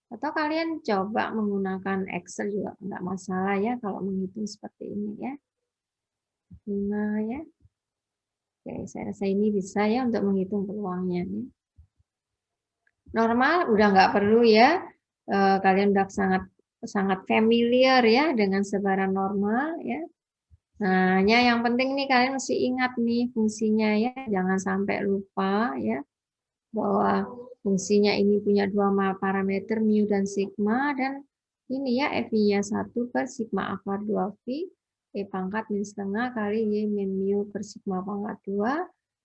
atau kalian coba menggunakan Excel juga enggak masalah ya kalau menghitung seperti ini ya. 5 ya. Oke, saya rasa ini bisa ya untuk menghitung peluangnya. Normal udah nggak perlu ya. Kalian udah sangat familiar ya dengan sebaran normal ya. Nah, yang penting nih kalian mesti ingat nih fungsinya ya, jangan sampai lupa ya bahwa fungsinya ini punya 2 parameter mu dan sigma dan ini ya F-nya 1 per sigma akar 2V E pangkat min setengah kali Y min mu per sigma pangkat 2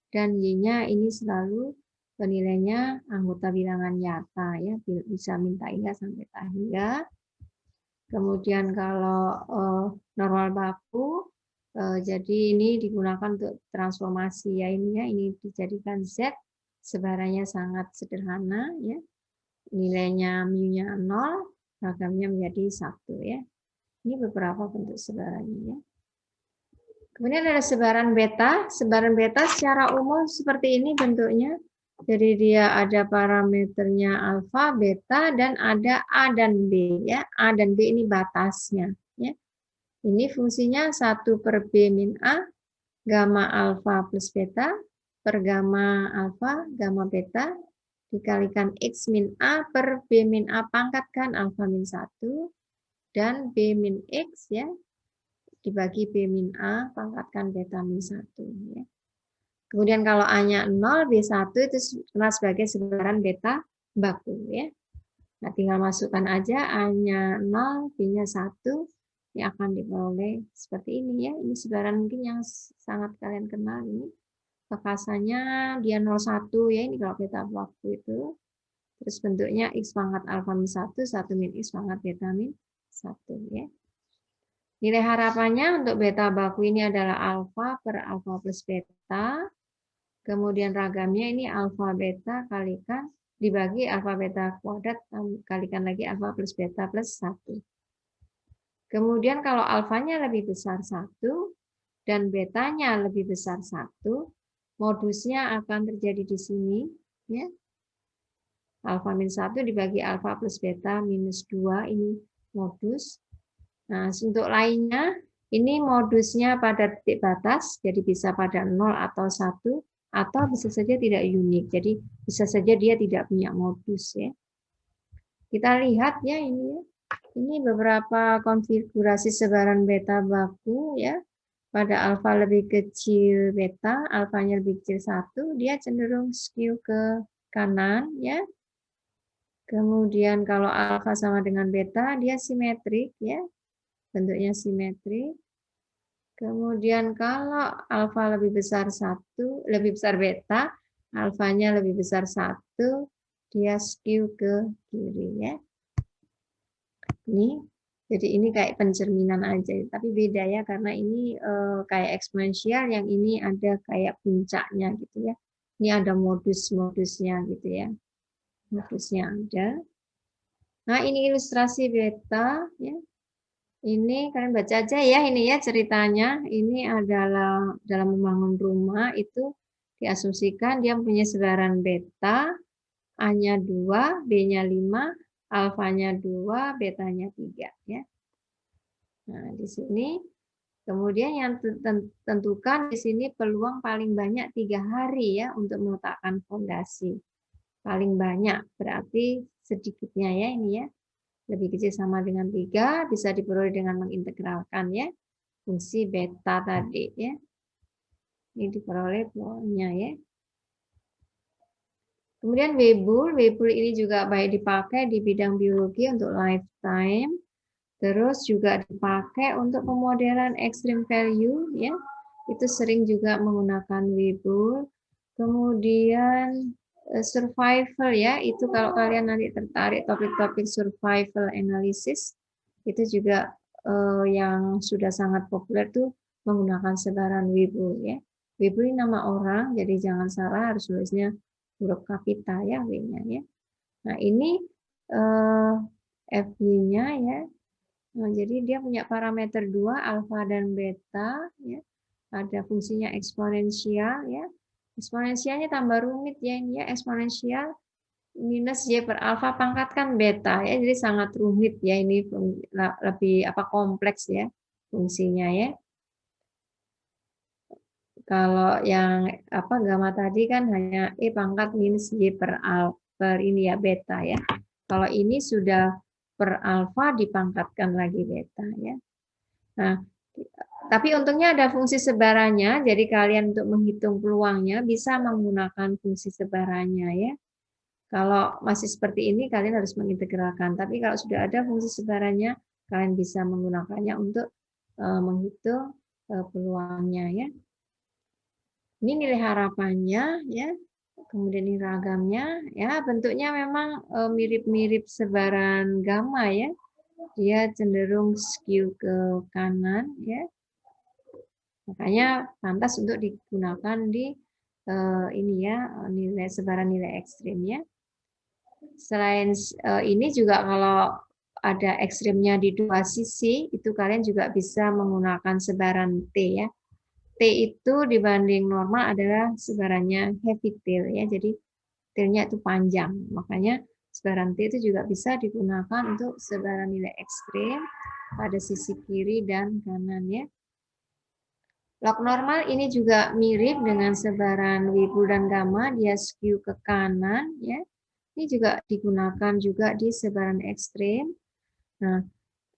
dan Y-nya ini selalu penilainya anggota bilangan nyata ya, bisa minta hingga sampai tak hingga. Kemudian kalau normal baku, jadi ini digunakan untuk transformasi ya ini ya, ini dijadikan Z, sebarannya sangat sederhana ya, nilainya mu-nya 0, ragamnya menjadi 1 ya. Ini beberapa bentuk sebarannya ya. Kemudian ada sebaran beta secara umum seperti ini bentuknya. Jadi dia ada parameternya alfa, beta, dan ada A dan B ya. A dan B ini batasnya ya. Ini fungsinya 1 per B min A, gamma alfa plus beta, per gamma alfa, gamma beta, dikalikan X min A per B min A pangkatkan alfa min 1, dan B min X ya, dibagi B min A pangkatkan beta min 1 ya. Kemudian kalau A-nya 0, B1 itu sebagai sebaran beta baku ya. Nah, tinggal masukkan aja A-nya 0, B-nya 1, ini akan diperoleh seperti ini ya. Ini sebaran mungkin yang sangat kalian kenal ini. Kekasannya dia 01 ya, ini kalau beta baku itu. Terus bentuknya X pangkat alfa min 1, 1 min X pangkat beta min 1. Ya. Nilai harapannya untuk beta baku ini adalah alfa per alfa plus beta. Kemudian ragamnya ini alfa beta kalikan dibagi alfa beta kuadrat kalikan lagi alfa plus beta plus 1. Kemudian kalau alfanya lebih besar 1 dan betanya lebih besar 1, modusnya akan terjadi di sini. Ya. Alfa min 1 dibagi alfa plus beta minus 2, ini modus. Nah, untuk lainnya, ini modusnya pada titik batas, jadi bisa pada 0 atau 1, atau bisa saja tidak unik, jadi bisa saja dia tidak punya modus. Ya. Kita lihat ya ini ya. Ini beberapa konfigurasi sebaran beta baku ya. Pada alfa lebih kecil beta, alfanya lebih kecil 1, dia cenderung skew ke kanan ya. Kemudian kalau alfa sama dengan beta, dia simetrik ya. Bentuknya simetrik. Kemudian kalau alfa lebih besar 1, lebih besar beta, alfanya lebih besar 1, dia skew ke kiri ya. Ini, jadi ini kayak pencerminan aja, tapi beda ya karena ini kayak eksponensial, yang ini ada kayak puncaknya gitu ya. Ini ada modus-modusnya gitu ya. Modusnya ada. Nah, ini ilustrasi beta ya. Ini kalian baca aja ya ini ya ceritanya. Ini adalah dalam membangun rumah itu diasumsikan dia mempunyai sebaran beta, A-nya 2, B-nya 5, alfanya 2, betanya 3 ya. Nah, di sini kemudian yang tentukan di sini peluang paling banyak 3 hari ya untuk meletakkan fondasi. Paling banyak berarti sedikitnya ya ini ya. Lebih kecil sama dengan 3, bisa diperoleh dengan mengintegralkan ya fungsi beta tadi ya. Ini diperoleh peluangnya ya. Kemudian Weibull ini juga baik dipakai di bidang biologi untuk lifetime, terus juga dipakai untuk pemodelan extreme value ya. Itu sering juga menggunakan Weibull. Kemudian survival ya, itu kalau kalian nanti tertarik topik-topik survival analysis, itu juga yang sudah sangat populer tuh menggunakan sebaran Weibull ya. Weibull ini nama orang, jadi jangan salah, harus tulisnya huruf kapital ya W-nya ya. Nah ini FY-nya ya. Nah, jadi dia punya parameter 2 alfa dan beta ya. Ada fungsinya eksponensial ya. Eksponensialnya tambah rumit ya ini ya, eksponensial minus y per alfa pangkatkan beta ya. Jadi sangat rumit ya, ini lebih kompleks ya fungsinya ya. Kalau yang gamma tadi kan hanya e pangkat minus y per ini ya beta ya. Kalau ini sudah per alfa dipangkatkan lagi beta ya. Nah, tapi untungnya ada fungsi sebarannya, jadi kalian untuk menghitung peluangnya bisa menggunakan fungsi sebarannya ya. Kalau masih seperti ini kalian harus mengintegralkan, tapi kalau sudah ada fungsi sebarannya, kalian bisa menggunakannya untuk menghitung peluangnya ya. Ini nilai harapannya ya. Kemudian ini ragamnya ya, bentuknya memang mirip-mirip sebaran gamma ya. Dia cenderung skew ke kanan ya. Makanya pantas untuk digunakan di ini ya, nilai sebaran nilai ekstrim ya. Selain ini juga kalau ada ekstrimnya di dua sisi, itu kalian juga bisa menggunakan sebaran T ya. T itu dibanding normal adalah sebarannya heavy tail ya. Jadi tailnya itu panjang. Makanya sebaran T itu juga bisa digunakan untuk sebaran nilai ekstrim pada sisi kiri dan kanan ya. Log normal ini juga mirip dengan sebaran Weibull dan gamma, dia skew ke kanan ya. Ini juga digunakan juga di sebaran ekstrim. Nah,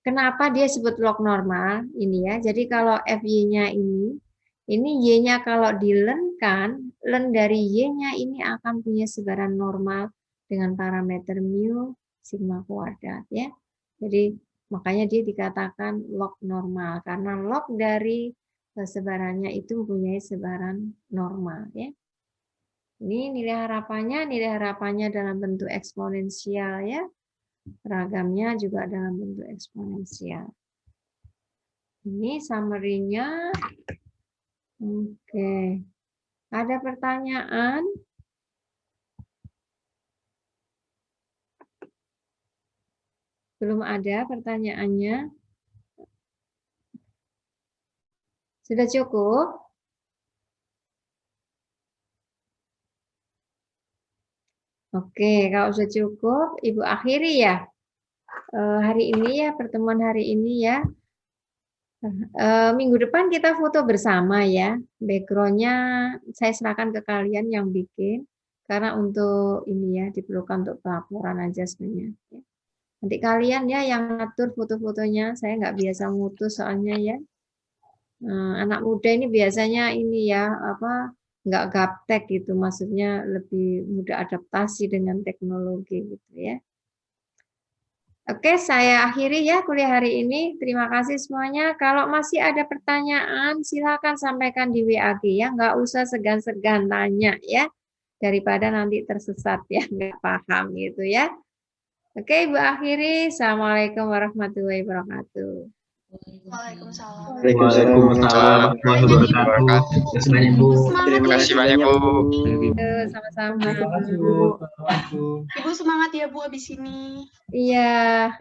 kenapa dia sebut log normal ini ya? Jadi kalau FY-nya ini Y-nya kalau dilenkan, len dari Y-nya ini akan punya sebaran normal dengan parameter mu sigma kuadrat ya. Jadi makanya dia dikatakan log normal karena log dari sebarannya itu mempunyai sebaran normal ya. Ini nilai harapannya dalam bentuk eksponensial ya. Seragamnya juga dalam bentuk eksponensial. Ini summary-nya. Oke. Ada pertanyaan? Belum ada pertanyaannya? Sudah cukup? Oke, kalau sudah cukup, Ibu akhiri ya. Hari ini ya, pertemuan hari ini ya. Minggu depan kita foto bersama ya. Background-nya saya serahkan ke kalian yang bikin. Karena untuk ini ya, diperlukan untuk pelaporan aja sebenarnya. Nanti kalian ya yang ngatur foto-fotonya. Saya nggak biasa ngutus soalnya ya. Anak muda ini biasanya ini ya, nggak gaptek gitu. Maksudnya lebih mudah adaptasi dengan teknologi gitu ya. Oke, saya akhiri ya kuliah hari ini. Terima kasih semuanya. Kalau masih ada pertanyaan, silakan sampaikan di WA ya. Nggak usah segan-segan tanya ya. Daripada nanti tersesat ya, nggak paham gitu ya. Oke, Ibu akhiri. Assalamualaikum warahmatullahi wabarakatuh. Waalaikumsalam. Waalaikumsalam warahmatullahi wabarakatuh. Terima kasih banyak, Bu. Sama-sama. Ibu semangat ya, Bu, abis ini. Iya.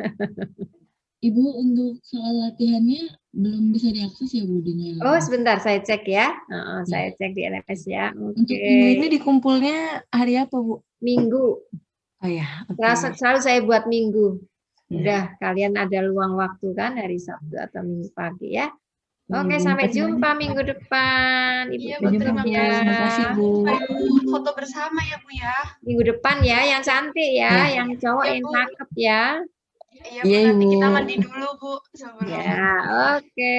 Ibu, untuk soal latihannya belum bisa diakses ya, Bu? Oh, sebentar saya cek ya. Saya cek di LMS ya. Untuk minggu ini dikumpulnya hari apa, Bu? Minggu. Oh ya. Selalu saya buat minggu. Udah, kalian ada luang waktu kan hari Sabtu atau Minggu pagi ya. Oke, sampai jumpa minggu depan. Ibu Iya, tutup ya. Terima kasih, Bu. Foto bersama ya, Bu ya. Minggu depan ya, yang cantik ya, yang cowok yang cakep ya. Iya, Bu, nanti kita mandi dulu, Bu. Ya, oke.